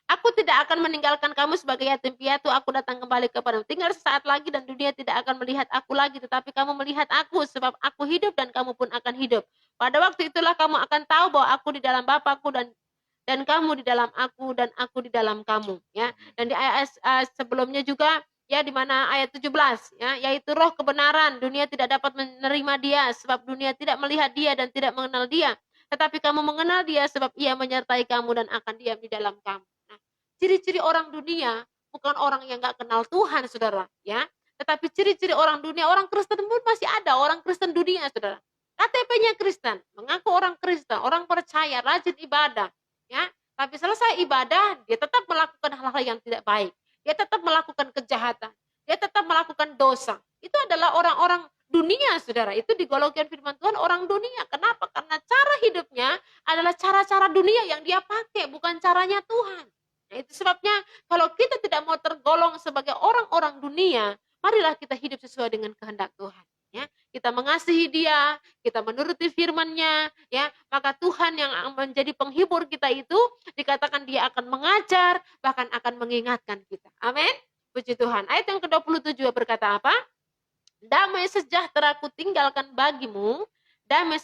Aku tidak akan meninggalkan kamu sebagai yatim piatu, aku datang kembali kepadamu. Tinggal sesaat lagi dan dunia tidak akan melihat aku lagi, tetapi kamu melihat aku sebab aku hidup dan kamu pun akan hidup. Pada waktu itulah kamu akan tahu bahwa aku di dalam Bapakku dan kamu di dalam aku dan aku di dalam kamu ya. Dan di ayat sebelumnya juga ya di mana ayat 17 ya, yaitu roh kebenaran, dunia tidak dapat menerima dia sebab dunia tidak melihat dia dan tidak mengenal dia, tetapi kamu mengenal dia sebab ia menyertai kamu dan akan diam di dalam kamu. Nah, ciri-ciri orang dunia bukan orang yang nggak kenal Tuhan saudara ya, tetapi ciri-ciri orang dunia, orang Kristen pun masih ada orang Kristen dunia saudara. KTP-nya Kristen, mengaku orang Kristen, orang percaya, rajin ibadah ya, tapi selesai ibadah dia tetap melakukan hal-hal yang tidak baik, dia tetap melakukan kejahatan, dia tetap melakukan dosa. Itu adalah orang-orang dunia saudara, itu digolongkan firman Tuhan orang dunia. Kenapa? Karena cara hidupnya adalah cara-cara dunia yang dia pakai, bukan caranya Tuhan. Nah, itu sebabnya kalau kita tidak mau tergolong sebagai orang-orang dunia, marilah kita hidup sesuai dengan kehendak Tuhan ya. Kita mengasihi dia, kita menuruti firman-Nya ya, maka Tuhan yang menjadi penghibur kita itu dikatakan dia akan mengajar, bahkan akan mengingatkan kita. Amin. Puji Tuhan. Ayat yang ke-27 berkata apa? Damai sejahtera ku tinggalkan bagimu, damai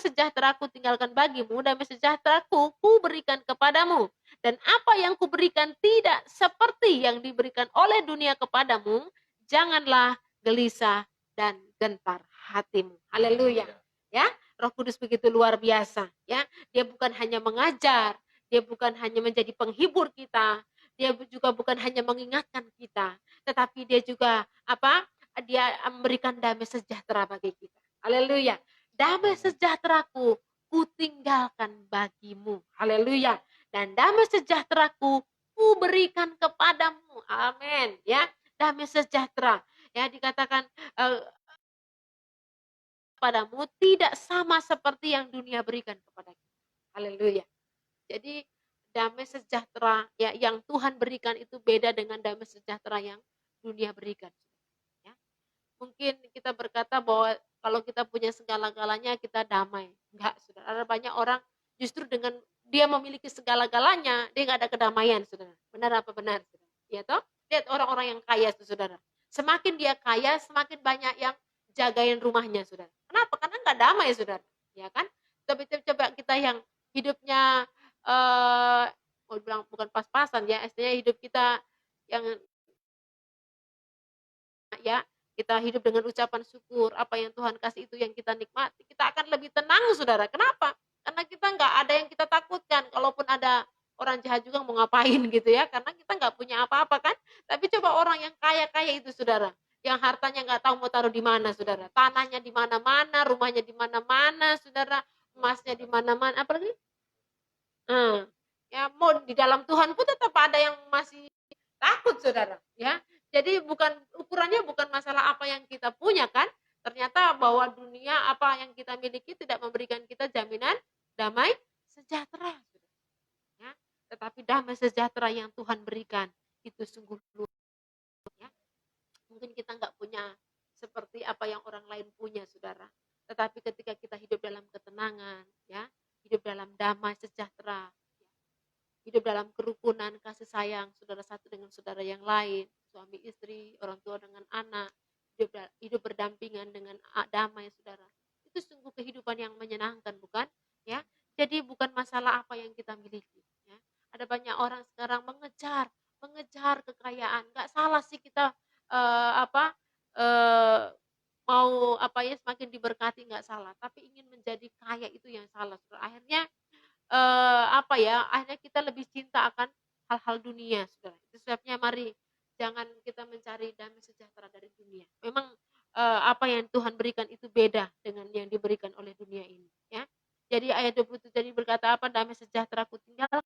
sejahtera ku tinggalkan bagimu, damai sejahtera ku berikan kepadamu. Dan apa yang ku berikan tidak seperti yang diberikan oleh dunia kepadamu, janganlah gelisah dan gentar hatimu. Haleluya. Ya, Roh Kudus begitu luar biasa, ya. Dia bukan hanya mengajar, dia bukan hanya menjadi penghibur kita, dia juga bukan hanya mengingatkan kita, tetapi dia juga dia memberikan damai sejahtera bagi kita. Haleluya. Damai sejahteraku ku tinggalkan bagimu. Haleluya. Dan damai sejahteraku ku berikan kepadamu. Amin. Ya, damai sejahtera. Ya, dikatakan padamu tidak sama seperti yang dunia berikan kepada kita. Haleluya. Jadi damai sejahtera ya yang Tuhan berikan itu beda dengan damai sejahtera yang dunia berikan. Ya. Mungkin kita berkata bahwa kalau kita punya segala-galanya kita damai. Enggak, saudara. Ada banyak orang justru dengan dia memiliki segala-galanya, dia enggak ada kedamaian, saudara. Benar apa benar, saudara? Ya toh? Lihat orang-orang yang kaya, saudara. Semakin dia kaya, semakin banyak yang jagain rumahnya, saudara. Kenapa? Karena enggak damai, saudara. Ya kan? Coba kita yang hidupnya mau bilang bukan pas-pasan ya, istilahnya hidup kita yang ya, kita hidup dengan ucapan syukur, apa yang Tuhan kasih itu yang kita nikmati, kita akan lebih tenang saudara. Kenapa? Karena kita nggak ada yang kita takutkan, kalaupun ada orang jahat juga mau ngapain gitu ya, karena kita nggak punya apa-apa kan. Tapi coba orang yang kaya-kaya itu saudara, yang hartanya nggak tahu mau taruh di mana saudara, tanahnya di mana-mana, rumahnya di mana-mana saudara, emasnya di mana-mana, apalagi ya mau di dalam Tuhan pun tetap ada yang masih takut saudara ya. Jadi ukurannya bukan masalah apa yang kita punya kan, ternyata bahwa dunia apa yang kita miliki tidak memberikan kita jaminan damai sejahtera ya. Tetapi damai sejahtera yang Tuhan berikan itu sungguh luar ya. Mungkin kita nggak punya seperti apa yang orang lain punya saudara, tetapi ketika kita hidup dalam ketenangan ya, hidup dalam damai sejahtera, hidup dalam kerukunan kasih sayang saudara satu dengan saudara yang lain, suami istri, orang tua dengan anak, hidup berdampingan dengan damai saudara. Itu sungguh kehidupan yang menyenangkan bukan? ya. Jadi bukan masalah apa yang kita miliki, ya. Ada banyak orang sekarang mengejar mengejar kekayaan. Nggak salah sih kita apa mau apa ya semakin diberkati nggak salah, tapi ingin menjadi kaya itu yang salah. Akhirnya apa ya, akhirnya kita lebih cinta akan hal-hal dunia, Saudara. Itu sebabnya mari jangan kita mencari damai sejahtera dari dunia. Memang apa yang Tuhan berikan itu beda dengan yang diberikan oleh dunia ini, ya. Jadi ayat 27 tadi berkata apa? Damai sejahtera ku tinggal,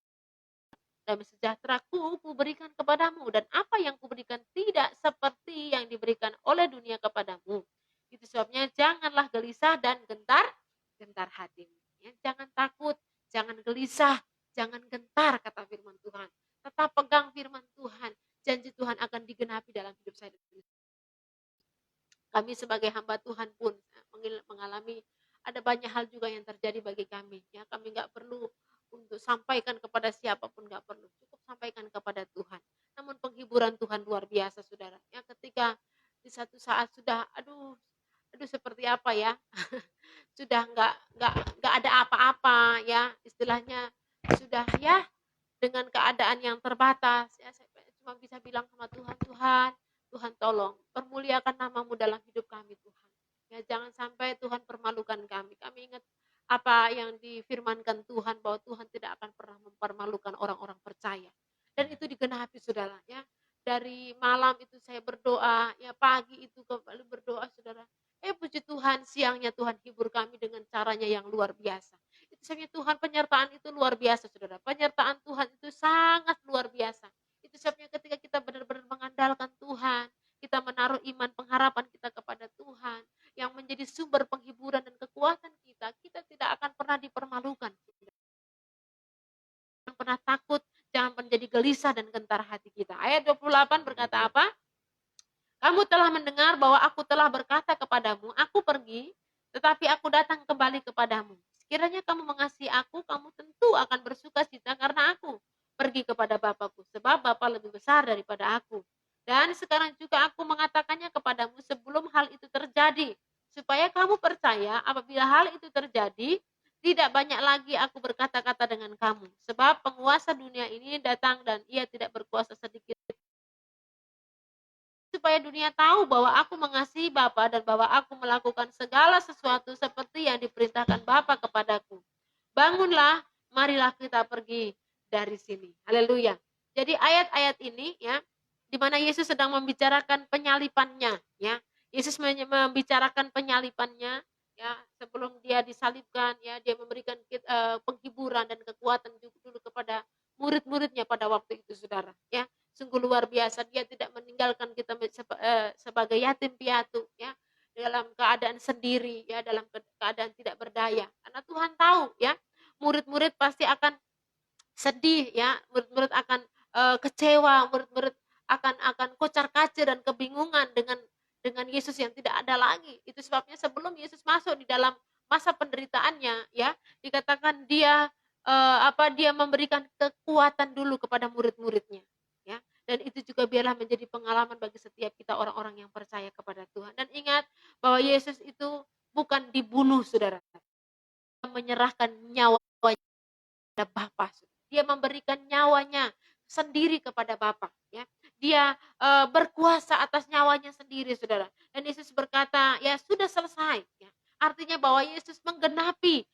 damai sejahtera ku berikan kepadamu, dan apa yang kuberikan tidak seperti yang diberikan oleh dunia kepadamu. Itu sebabnya janganlah gelisah dan gentar hatimu. Ya, jangan takut, jangan gelisah, jangan gentar, kata firman Tuhan. Tetap pegang firman Tuhan. Janji Tuhan akan digenapi dalam hidup saya. Kami sebagai hamba Tuhan pun mengalami ada banyak hal juga yang terjadi bagi kami. Ya, kami nggak perlu untuk sampaikan kepada siapapun, nggak perlu, cukup sampaikan kepada Tuhan. Namun penghiburan Tuhan luar biasa, saudara. Ya, ketika di satu saat sudah, aduh seperti apa ya, sudah nggak ada apa-apa ya, istilahnya sudah ya dengan keadaan yang terbatas. Ya, saya cuma bisa bilang sama Tuhan, Tuhan tolong permuliakan namamu dalam hidup kami Tuhan. Ya, jangan sampai Tuhan permalukan kami. Kami ingat apa yang difirmankan Tuhan bahwa Tuhan tidak akan pernah mempermalukan orang-orang percaya. Dan itu digenapi, saudara. Ya, dari malam itu saya berdoa, ya pagi itu kembali berdoa, saudara. Puji Tuhan, siangnya Tuhan hibur kami dengan caranya yang luar biasa. Itu sebabnya Tuhan, penyertaan itu luar biasa, saudara. Penyertaan Tuhan itu sangat luar biasa. Itu sebabnya ketika kita benar-benar mengandalkan Tuhan, kita menaruh iman pengharapan kita kepada Tuhan, yang menjadi sumber penghiburan dan kekuatan kita, kita tidak akan pernah dipermalukan. Jangan pernah takut, jangan menjadi gelisah dan gentar hati kita. Ayat 28 berkata apa? Kamu telah mendengar bahwa aku telah berkata kepadamu, aku pergi, tetapi aku datang kembali kepadamu. Sekiranya kamu mengasihi aku, kamu tentu akan bersuka cita karena aku pergi kepada Bapakku, sebab Bapa lebih besar daripada aku. Dan sekarang juga aku mengatakannya kepadamu sebelum hal itu terjadi, supaya kamu percaya apabila hal itu terjadi, tidak banyak lagi aku berkata-kata dengan kamu. Sebab penguasa dunia ini datang dan ia tidak berkuasa sedikit, supaya dunia tahu bahwa aku mengasihi Bapa dan bahwa aku melakukan segala sesuatu seperti yang diperintahkan Bapa kepadaku. Bangunlah, marilah kita pergi dari sini. Haleluya. Jadi ayat-ayat ini ya, di mana Yesus sedang membicarakan penyalipannya, ya. Yesus membicarakan penyalipannya, ya, sebelum dia disalibkan, ya, dia memberikan penghiburan dan kekuatan dulu kepada murid-muridnya pada waktu itu, saudara, ya. Sungguh luar biasa, dia tidak meninggalkan kita sebagai yatim piatu, ya, dalam keadaan sendiri, ya, dalam keadaan tidak berdaya. Karena Tuhan tahu, ya, murid-murid pasti akan sedih, ya, murid-murid akan kecewa, murid-murid akan kocar-kacir dan kebingungan dengan Yesus yang tidak ada lagi. Itu sebabnya sebelum Yesus masuk di dalam masa penderitaannya, ya, dikatakan dia dia memberikan kekuatan dulu kepada murid-muridnya, ya. Dan itu juga biarlah menjadi pengalaman bagi setiap kita orang-orang yang percaya kepada Tuhan. Dan ingat bahwa Yesus itu bukan dibunuh, saudara, menyerahkan nyawa kepada Bapa. Dia memberikan nyawanya sendiri kepada Bapa, ya. Dia berkuasa atas nyawanya sendiri, saudara. Dan Yesus berkata, ya sudah selesai, ya. Artinya bahwa Yesus menggenapi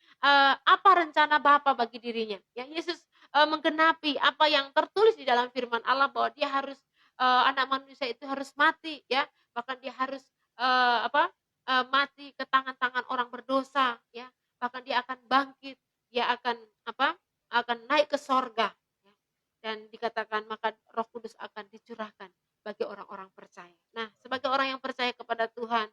apa rencana Bapa bagi dirinya. Ya, Yesus menggenapi apa yang tertulis di dalam firman Allah bahwa dia harus anak manusia itu harus mati, ya. Bahkan dia harus mati ke tangan-tangan orang berdosa, ya. Bahkan dia akan bangkit, dia akan akan naik ke sorga, ya. Dan dikatakan maka Roh Kudus akan dicurahkan bagi orang-orang percaya. Nah, sebagai orang yang percaya kepada Tuhan,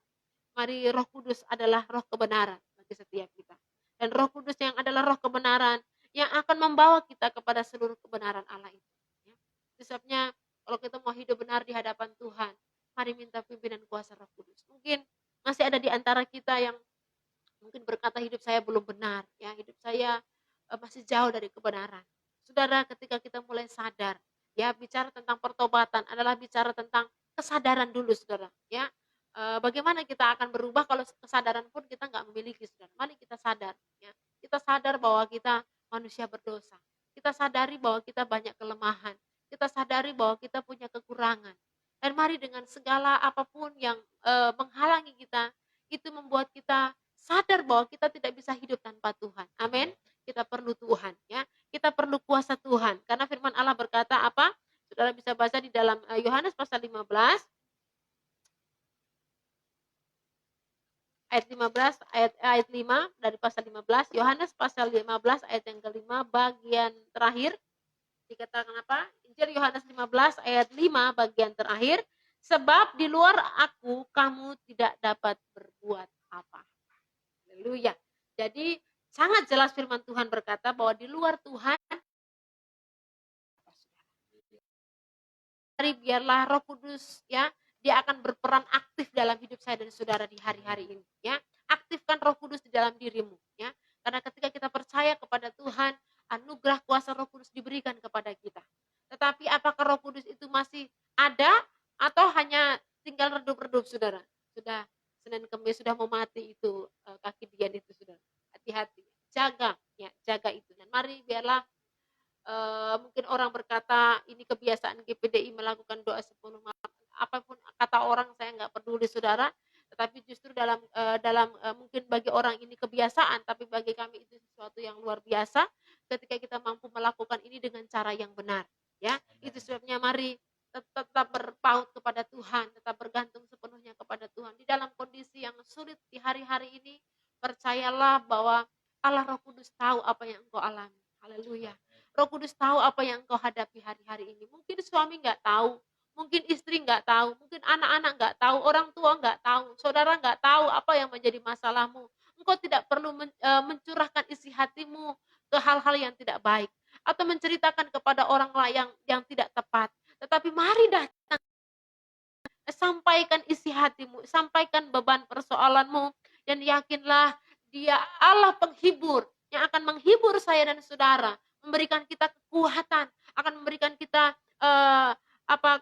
mari Roh Kudus adalah roh kebenaran bagi setiap kita. Dan Roh Kudus yang adalah roh kebenaran yang akan membawa kita kepada seluruh kebenaran Allah itu, ya. Sebabnya kalau kita mau hidup benar di hadapan Tuhan, mari minta pimpinan kuasa Roh Kudus. Mungkin masih ada di antara kita yang mungkin berkata hidup saya belum benar, ya, hidup saya masih jauh dari kebenaran. Saudara, ketika kita mulai sadar, ya, bicara tentang pertobatan adalah bicara tentang kesadaran dulu, saudara, ya. Bagaimana kita akan berubah kalau kesadaran pun kita nggak memiliki, saudara. Mari kita sadar, ya. kita sadar bahwa kita manusia berdosa. Kita sadari bahwa kita banyak kelemahan. Kita sadari bahwa kita punya kekurangan. Dan mari dengan segala apapun yang menghalangi kita, itu membuat kita sadar bahwa kita tidak bisa hidup tanpa Tuhan. Amin. Kita perlu Tuhan, ya. Kita perlu kuasa Tuhan. Karena firman Allah berkata apa? Saudara bisa baca di dalam Yohanes pasal 15 ayat 15 ayat 5 dari pasal 15. Yohanes pasal 15 ayat yang kelima bagian terakhir dikatakan apa? Injil Yohanes 15 ayat 5 bagian terakhir, sebab di luar aku kamu tidak dapat berbuat apa. Haleluya. Jadi sangat jelas firman Tuhan berkata bahwa di luar Tuhan, biarlah Roh Kudus, ya, dia akan berperan aktif dalam hidup saya dan saudara di hari-hari ini, ya. Aktifkan Roh Kudus di dalam dirimu, ya. Karena ketika kita percaya kepada Tuhan, anugerah kuasa Roh Kudus diberikan kepada kita. Tetapi apakah Roh Kudus itu masih ada atau hanya tinggal redup-redup, saudara? Sudah Senin Kemis sudah mau mati itu kaki Dian itu, saudara. Hati-hati, jaga, ya, jaga itu. Dan mari biarlah mungkin orang berkata ini kebiasaan GPDI melakukan doa 10 malam. Apapun kata orang saya nggak peduli, saudara. Tetapi justru dalam mungkin bagi orang ini kebiasaan, tapi bagi kami itu sesuatu yang luar biasa ketika kita mampu melakukan ini dengan cara yang benar, ya. Itu sebabnya mari tetap berpaut kepada Tuhan, tetap bergantung sepenuhnya kepada Tuhan. Di dalam kondisi yang sulit di hari-hari ini, percayalah bahwa Allah Roh Kudus tahu apa yang engkau alami. Haleluya. Roh Kudus tahu apa yang engkau hadapi hari-hari ini. Mungkin suami nggak tahu, mungkin istri nggak tahu, mungkin anak-anak nggak tahu, orang tua nggak tahu, saudara nggak tahu apa yang menjadi masalahmu. Engkau tidak perlu mencurahkan isi hatimu ke hal-hal yang tidak baik atau menceritakan kepada orang lain yang tidak tepat. Tetapi mari datang, sampaikan isi hatimu, sampaikan beban persoalanmu, dan yakinlah Dia Allah penghibur yang akan menghibur saya dan saudara, memberikan kita kekuatan, akan memberikan kita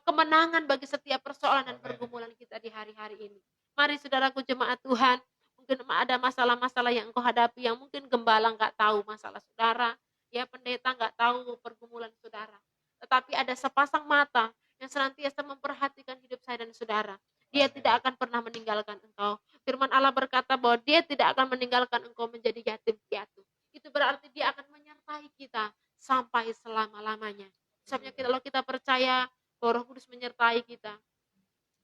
kemenangan bagi setiap persoalan dan pergumulan kita di hari-hari ini. Mari saudaraku jemaat Tuhan, mungkin ada masalah-masalah yang engkau hadapi yang mungkin gembala nggak tahu masalah saudara, ya, pendeta nggak tahu pergumulan saudara. Tetapi ada sepasang mata yang senantiasa memperhatikan hidup saya dan saudara. Dia tidak akan pernah meninggalkan engkau. Firman Allah berkata bahwa Dia tidak akan meninggalkan engkau menjadi yatim piatu. Itu berarti Dia akan menyertai kita sampai selama-lamanya. Sebabnya kalau kita percaya bahwa Roh Kudus menyertai kita,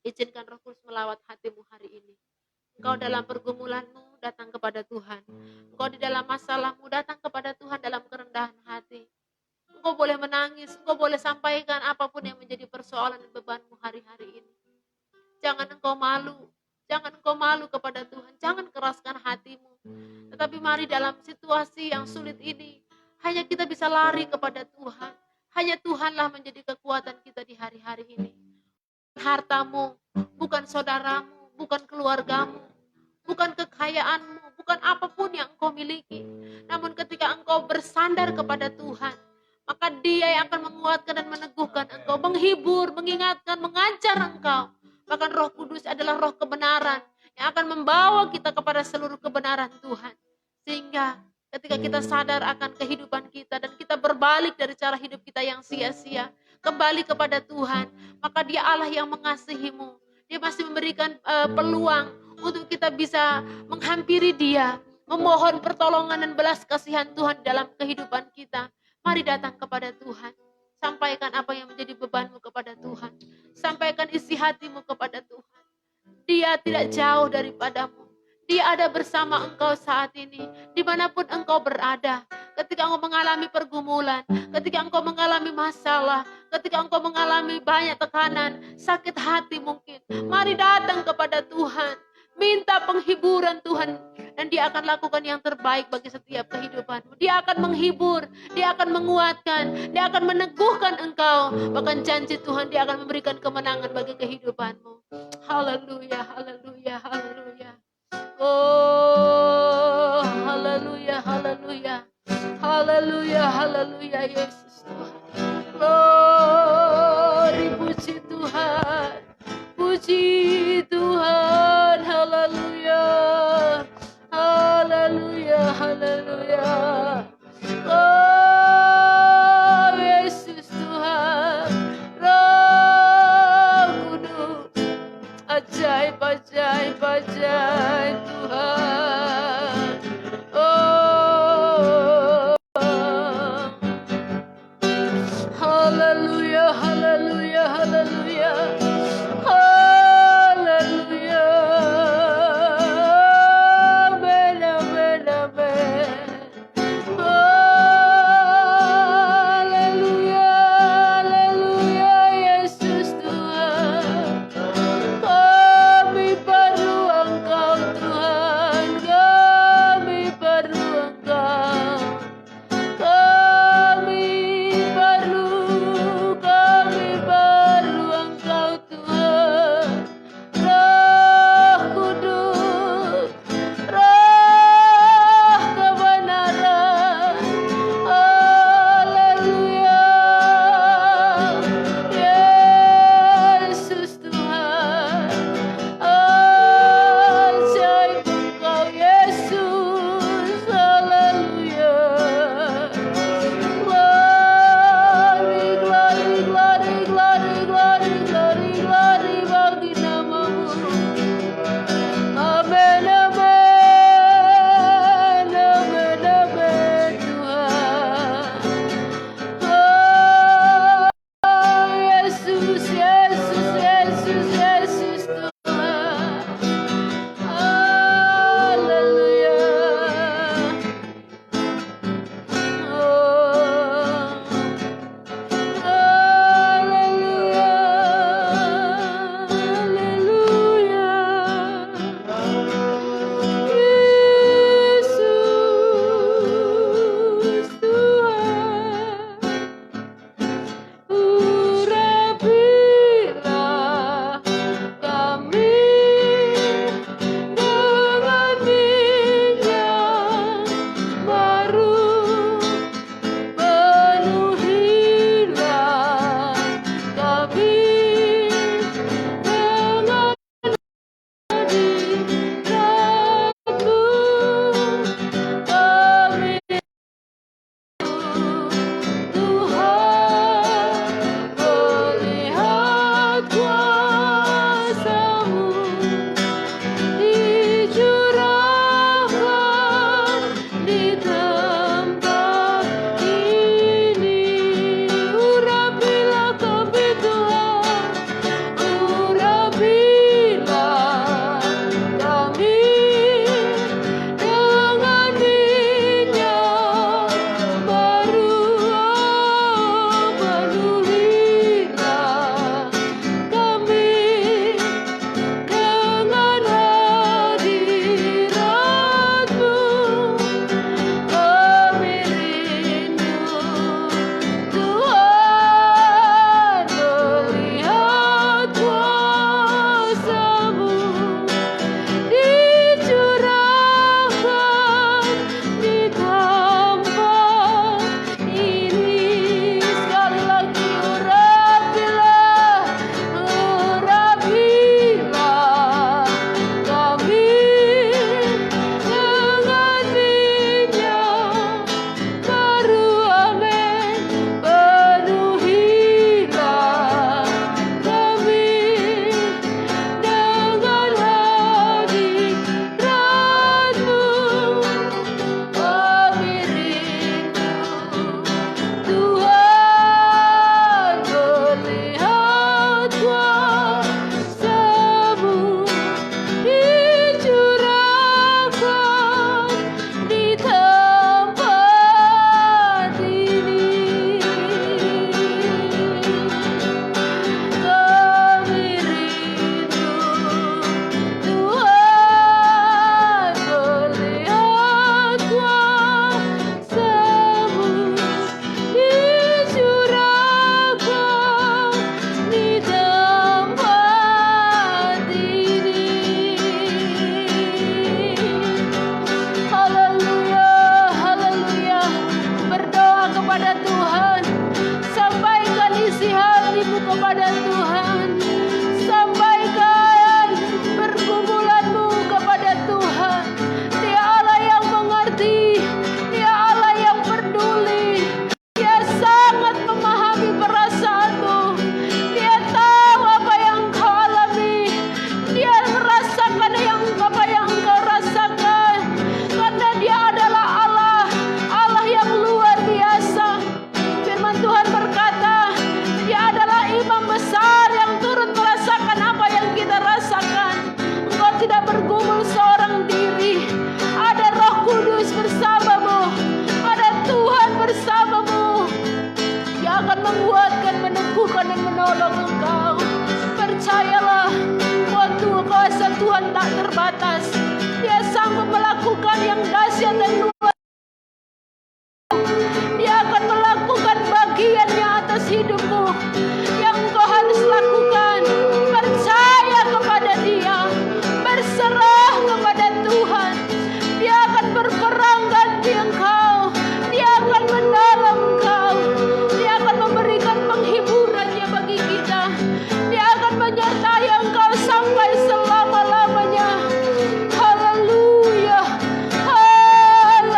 izinkan Roh Kudus melawat hatimu hari ini. Engkau dalam pergumulanmu datang kepada Tuhan. Engkau di dalam masalahmu datang kepada Tuhan dalam kerendahan hati. Engkau boleh menangis, engkau boleh sampaikan apapun yang menjadi persoalan dan bebanmu hari-hari ini. Jangan engkau malu kepada Tuhan, jangan keraskan hatimu. Tetapi mari dalam situasi yang sulit ini, hanya kita bisa lari kepada Tuhan. Hanya Tuhanlah menjadi kekuatan kita di hari-hari ini. Hartamu, bukan saudaramu, bukan keluargamu, bukan kekayaanmu, bukan apapun yang engkau miliki. Namun ketika engkau bersandar kepada Tuhan, maka Dia yang akan menguatkan dan meneguhkan engkau, menghibur, mengingatkan, mengajar engkau. Bahkan Roh Kudus adalah roh kebenaran yang akan membawa kita kepada seluruh kebenaran Tuhan. Sehingga ketika kita sadar akan kehidupan kita dan kita berbalik dari cara hidup kita yang sia-sia, kembali kepada Tuhan, maka Dia Allah yang mengasihimu. Dia masih memberikan peluang untuk kita bisa menghampiri Dia, memohon pertolongan dan belas kasihan Tuhan dalam kehidupan kita. Mari datang kepada Tuhan. Sampaikan apa yang menjadi bebanmu kepada Tuhan. Sampaikan isi hatimu kepada Tuhan. Dia tidak jauh daripadamu. Dia ada bersama engkau saat ini. Dimanapun engkau berada. Ketika engkau mengalami pergumulan. Ketika engkau mengalami masalah. Ketika engkau mengalami banyak tekanan. Sakit hati mungkin. Mari datang kepada Tuhan. Minta penghiburan Tuhan. Dan Dia akan lakukan yang terbaik bagi setiap kehidupanmu. Dia akan menghibur. Dia akan menguatkan. Dia akan meneguhkan engkau. Bahkan janji Tuhan, Dia akan memberikan kemenangan bagi kehidupanmu. Haleluya, haleluya, haleluya. Oh, haleluya, haleluya. Haleluya, haleluya, Yesus Tuhan. Glory, puji Tuhan. Puji Tuhan, haleluya. Haleluya, haleluya. ajaib, ajaib, ajaib Tuhan. Oh, haleluya, haleluya, haleluya, haleluya. Amen, amen, amen. Haleluya, haleluya, Yesus Tuhan. Kami perlu Engkau Tuhan, Tuhan tak terbatas. Dia sanggup melakukan yang dahsyat dan luar. Dia akan melakukan bagiannya atas hidupmu. Yang kau harus lakukan, percaya kepada Dia, berserah kepada Tuhan. Dia akan berperang ganti engkau. Dia akan menolong engkau. Dia akan memberikan penghiburannya bagi kita. Dia akan menyertai engkau sampai selama-lamanya. Haleluya. Haleluya.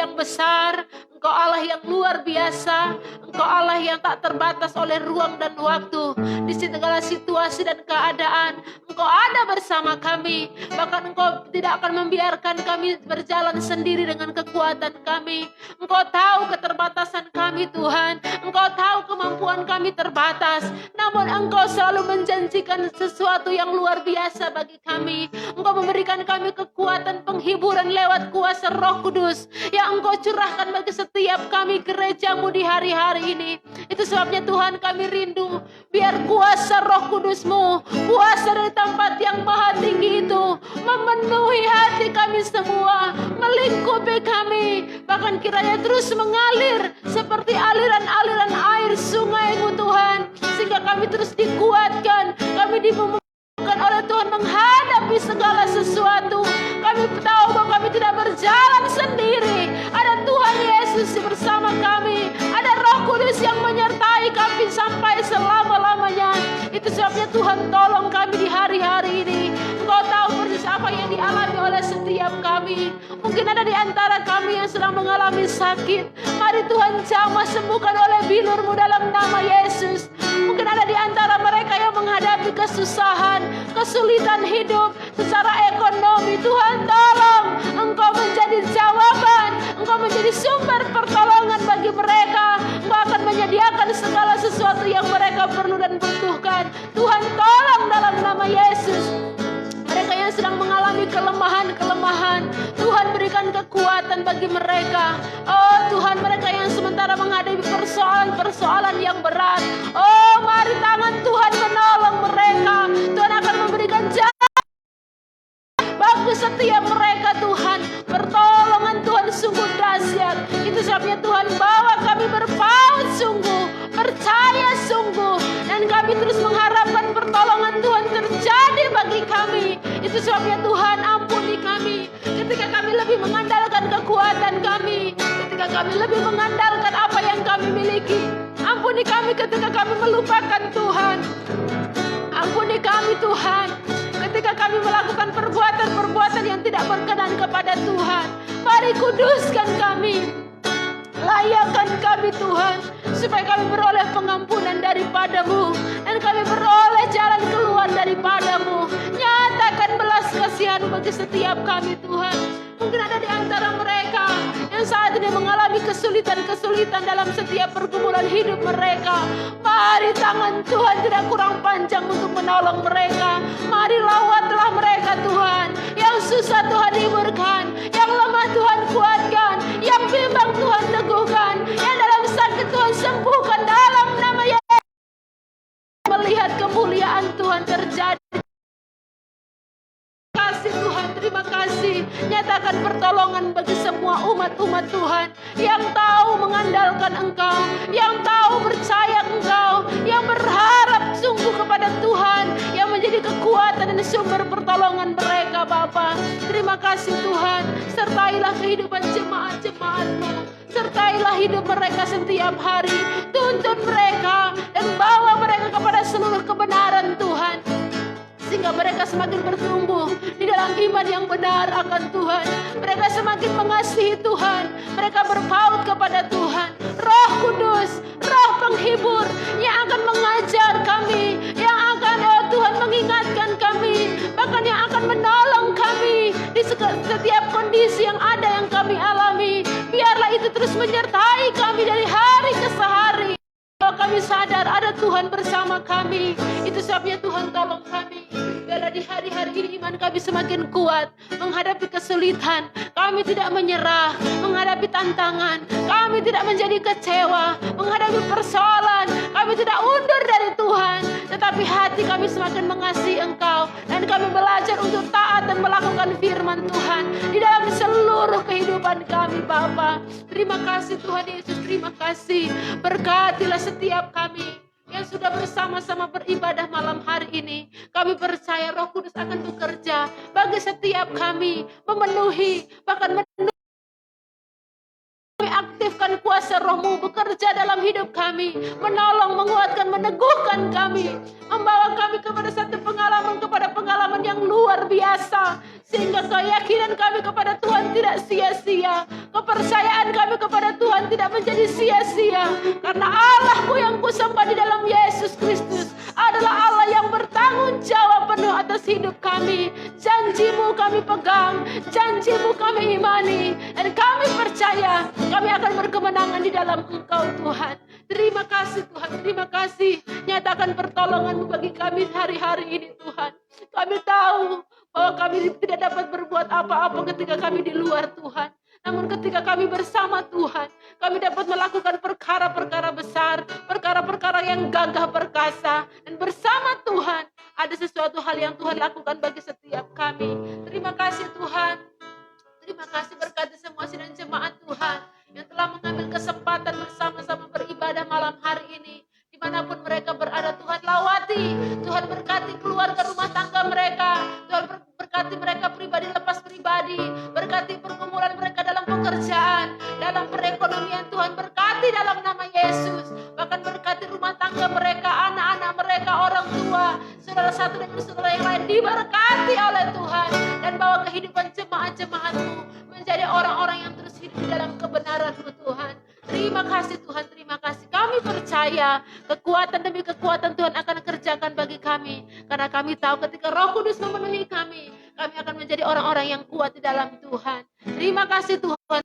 yang besar, Engkau Allah yang luar biasa, Engkau Allah yang tak terbatas oleh ruang dan waktu. Di segala situasi dan keadaan, Engkau ada bersama kami. Bahkan Engkau tidak akan membiarkan kami berjalan sendiri dengan kekuatan kami. Engkau tahu keterbatasan kami Tuhan, Engkau tahu kemampuan kami terbatas, namun Engkau selalu menjanjikan sesuatu yang luar biasa bagi kami. Engkau memberikan kami kekuatan penghiburan lewat kuasa Roh Kudus yang Engkau curahkan bagi setiap kami gerejamu di hari-hari ini. Itu sebabnya Tuhan kami rindu, biar kuasa Roh Kudus-Mu, kuasa dari tempat yang maha tinggi itu memenuhi hati kami semua, melingkupi kami, bahkan kiranya terus mengalir seperti aliran-aliran air sungai-Mu Tuhan, sehingga kami terus dikuatkan, kami dimampukan oleh Tuhan menghadapi segala sesuatu. Kami tahu bahwa kami tidak berjalan sendiri, ada Tuhan Yesus bersama kami, ada Roh Kudus yang menyertai kami sampai selama-lamanya. Itu sebabnya Tuhan tolong kami di hari-hari ini. Engkau tahu persis apa yang dialami oleh setiap kami. Mungkin ada di antara kami yang sedang mengalami sakit, mari Tuhan jamah sembuhkan oleh bilur-Mu dalam nama Yesus. Mungkin ada di antara mereka yang menghadapi kesusahan, kesulitan hidup secara ekonomi. Tuhan tolong, Engkau menjadi jawaban, Engkau menjadi sumber pertolongan bagi mereka. Engkau akan menyediakan segala sesuatu yang mereka perlu dan butuhkan. Tuhan tolong dalam nama Yesus. Mereka yang sedang mengalami kelemahan-kelemahan, Tuhan berikan kekuatan bagi mereka. Oh Tuhan, mereka yang sementara menghadapi persoalan-persoalan yang berat, oh mari tangan Tuhan menolong mereka. Tuhan akan memberikan jalan bagi setiap mereka Tuhan. Pertolongan Tuhan sungguh dahsyat. Itu sebabnya Tuhan bawa kami berpaut sungguh, percaya sungguh, dan kami terus mengharapkan pertolongan Tuhan terjadi bagi kami. Itu sebabnya Tuhan ampuni kami ketika kami lebih mengandalkan kekuatan kami, ketika kami lebih mengandalkan apa yang kami miliki. Ampuni kami ketika kami melupakan Tuhan. Ampuni kami Tuhan ketika kami melakukan perbuatan-perbuatan yang tidak berkenan kepada Tuhan. Mari kuduskan kami, layakkan kami Tuhan, supaya kami beroleh pengampunan daripada-Mu, dan kami beroleh jalan keluar daripada-Mu. Nyatakan belas kasihan bagi setiap kami Tuhan. Mungkin ada di antara mereka yang saat ini mengalami kesulitan-kesulitan dalam setiap pergumulan hidup mereka. Mari tangan Tuhan tidak kurang panjang untuk menolong mereka. Mari rawatlah mereka Tuhan. Yang susah Tuhan hiburkan, yang lemah Tuhan kuatkan, yang bimbang Tuhan teguhkan, yang dalam sakit Tuhan sembuhkan dalam nama Yesus. Melihat kemuliaan Tuhan terjadi. Terima kasih, nyatakan pertolongan bagi semua umat-umat Tuhan yang tahu mengandalkan Engkau, yang tahu percaya Engkau, yang berharap sungguh kepada Tuhan, yang menjadi kekuatan dan sumber pertolongan mereka Bapa. Terima kasih Tuhan, sertailah kehidupan jemaat-jemaat-Mu, sertailah hidup mereka setiap hari, tuntun mereka dan bawa mereka kepada seluruh kebenaran Tuhan, sehingga mereka semakin bertumbuh di dalam iman yang benar akan Tuhan. Mereka semakin mengasihi Tuhan, mereka berpaut kepada Tuhan. Roh Kudus, Roh penghibur yang akan mengajar kami, yang akan Tuhan mengingatkan kami, bahkan yang akan menolong kami di setiap kondisi yang ada yang kami alami. Biarlah itu terus menyertai kami dari hari ke hari. Kami sadar ada Tuhan bersama kami. Itu sebabnya Tuhan tolong kami. Biarlah di hari-hari ini iman kami semakin kuat menghadapi kesulitan. Kami tidak menyerah menghadapi tantangan. Kami tidak menjadi kecewa menghadapi persoalan. Kami tidak undur dari Tuhan, tetapi hati kami semakin mengasihi Engkau, dan kami belajar untuk taat dan melakukan firman Tuhan di dalam seluruh kehidupan kami Bapa. Terima kasih Tuhan Yesus, terima kasih. Berkatilah setiap kami yang sudah bersama-sama beribadah malam hari ini. Kami percaya Roh Kudus akan bekerja bagi setiap kami, memenuhi, bahkan memenuhi. Aktifkan kuasa Roh-Mu bekerja dalam hidup kami, menolong, menguatkan, meneguhkan kami, membawa kami kepada satu pengalaman yang luar biasa, sehingga keyakinan kami kepada Tuhan tidak sia-sia, kepercayaan kami kepada Tuhan tidak menjadi sia-sia, karena Allahku yang kusembah di dalam Yesus Kristus adalah Allah yang bertanggung jawab penuh atas hidup kami. Janjimu kami pegang, janjimu kami imani, dan kami percaya kami akan berkemenangan di dalam Engkau Tuhan. Terima kasih Tuhan, terima kasih. Nyatakan pertolongan-Mu bagi kami hari-hari ini Tuhan. Kami tahu bahwa kami tidak dapat berbuat apa-apa ketika kami di luar Tuhan. Namun ketika kami bersama Tuhan, kami dapat melakukan perkara-perkara besar, perkara-perkara yang gagah perkasa. Dan bersama Tuhan, ada sesuatu hal yang Tuhan lakukan bagi setiap kami. Terima kasih Tuhan. Terima kasih, berkati semua sidang jemaat Tuhan yang telah mengambil kesempatan bersama-sama beribadah malam hari ini. Dimanapun mereka berada, Tuhan lawati, Tuhan berkati keluarga rumah tangga mereka, Tuhan berkati mereka pribadi lepas pribadi, berkati pergumulan mereka dalam pekerjaan, dalam perekonomian, Tuhan berkati dalam nama Yesus. Bahkan berkati rumah tangga mereka, anak-anak mereka, orang tua, saudara satu dan saudara yang lain diberkati oleh Tuhan, dan bawa kehidupan jemaat-jemaat-Mu menjadi orang-orang yang terus hidup di dalam kebenaran-Mu Tuhan. Terima kasih Tuhan, terima kasih. Kami percaya kekuatan demi kekuatan Tuhan akan kerjakan bagi kami. Karena kami tahu ketika Roh Kudus memenuhi kami, kami akan menjadi orang-orang yang kuat di dalam Tuhan. Terima kasih Tuhan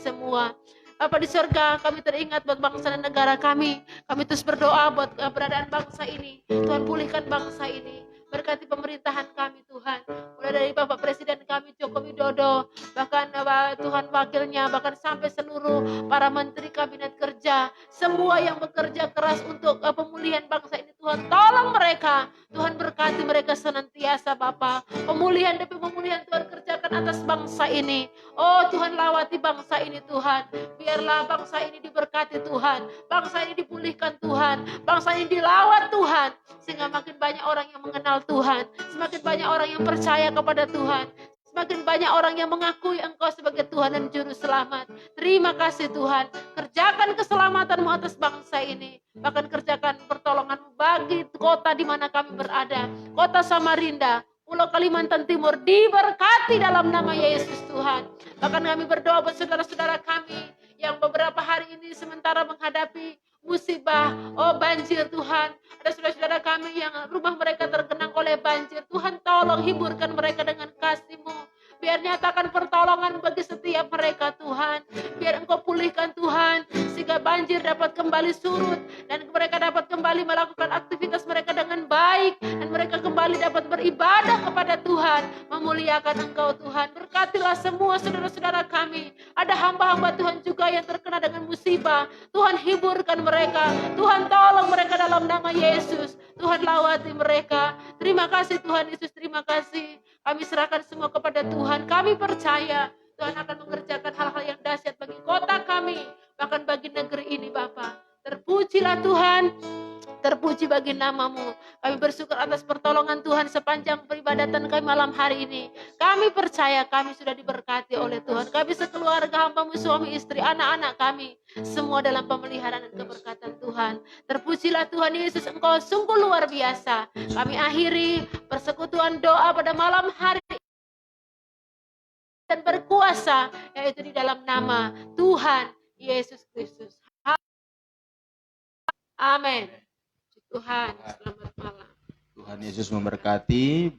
semua. Bapa di surga, kami teringat buat bangsa dan negara kami. Kami terus berdoa buat keberadaan bangsa ini. Tuhan pulihkan bangsa ini. Berkati pemerintahan kami Tuhan. Mulai dari Bapak Presiden kami Joko Widodo, bahkan Tuhan wakilnya, bahkan sampai seluruh para menteri kabinet kerja, semua yang bekerja keras untuk pemulihan bangsa ini Tuhan, tolong mereka. Tuhan berkati mereka senantiasa Bapa. Pemulihan demi pemulihan Tuhan kerjakan atas bangsa ini. Oh Tuhan, lawati bangsa ini Tuhan. Biarlah bangsa ini diberkati Tuhan. Bangsa ini dipulihkan Tuhan. Bangsa ini dilawat Tuhan. Sehingga makin banyak orang yang mengenal Tuhan. Semakin banyak orang yang percaya kepada Tuhan. Semakin banyak orang yang mengakui Engkau sebagai Tuhan dan Juru Selamat. Terima kasih Tuhan. Kerjakan keselamatan-Mu atas bangsa ini. Bahkan kerjakan pertolongan-Mu bagi kota di mana kami berada. Kota Samarinda, Pulau Kalimantan Timur diberkati dalam nama Yesus Tuhan. Bahkan kami berdoa buat saudara-saudara kami yang beberapa hari ini sementara menghadapi musibah, banjir Tuhan. Ada saudara-saudara kami yang rumah mereka tergenang oleh banjir. Tuhan tolong hiburkan mereka dengan kasih-Mu. Biar nyatakan pertolongan bagi setiap mereka Tuhan. Biar Engkau pulihkan Tuhan, sehingga banjir dapat kembali surut, dan mereka dapat kembali melakukan aktivitas mereka dengan baik, dan mereka kembali dapat beribadah kepada Tuhan, memuliakan Engkau Tuhan. Berkatilah semua saudara-saudara kami. Ada hamba-hamba Tuhan juga yang terkena dengan musibah. Tuhan hiburkan mereka. Tuhan tolong mereka dalam nama Yesus. Tuhan lawati mereka. Terima kasih Tuhan Yesus, terima kasih. Kami serahkan semua kepada Tuhan. Kami percaya Tuhan akan mengerjakan hal-hal yang dahsyat bagi kota kami, bahkan bagi negeri ini Bapa. Terpujilah Tuhan, terpuji bagi nama-Mu. Kami bersyukur atas pertolongan Tuhan sepanjang peribadatan kami malam hari ini. Kami percaya kami sudah diberkati oleh Tuhan. Kami sekeluarga hamba-Mu, suami istri, anak-anak kami, semua dalam pemeliharaan dan keberkatan Tuhan. Terpujilah Tuhan Yesus, Engkau sungguh luar biasa. Kami akhiri persekutuan doa pada malam hari dan berkuasa, yaitu di dalam nama Tuhan Yesus Kristus. Amin. Tuhan, selamat malam. Tuhan Yesus memberkati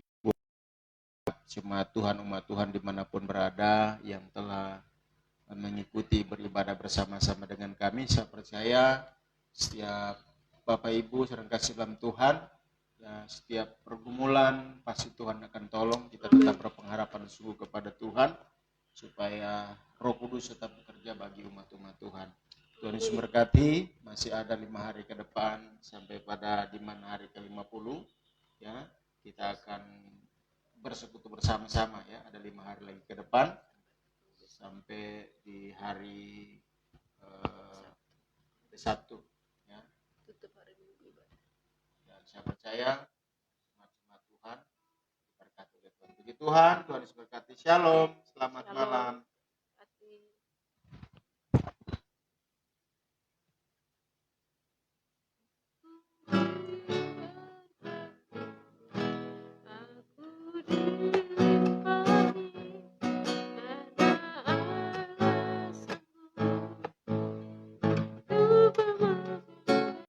jemaat Tuhan, umat Tuhan dimanapun berada yang telah mengikuti beribadah bersama-sama dengan kami. Saya percaya setiap Bapak Ibu sedang kasih dalam Tuhan, ya, setiap pergumulan pasti Tuhan akan tolong. Kita tetap berpengharapan sungguh kepada Tuhan supaya Roh Kudus tetap bekerja bagi umat-umat Tuhan. Tuhan Yesus memberkati. Masih ada 5 hari ke depan sampai pada di mana hari ke-50, ya, kita akan bersekutu bersama-sama, ya. Ada 5 hari lagi ke depan sampai di hari Sabtu, ya. Tutup hari Minggu. Dan saya percaya umat Tuhan diberkati oleh Tuhan. Puji Tuhan, Tuhan Yesus berkati. Shalom, selamat Shalom. malam.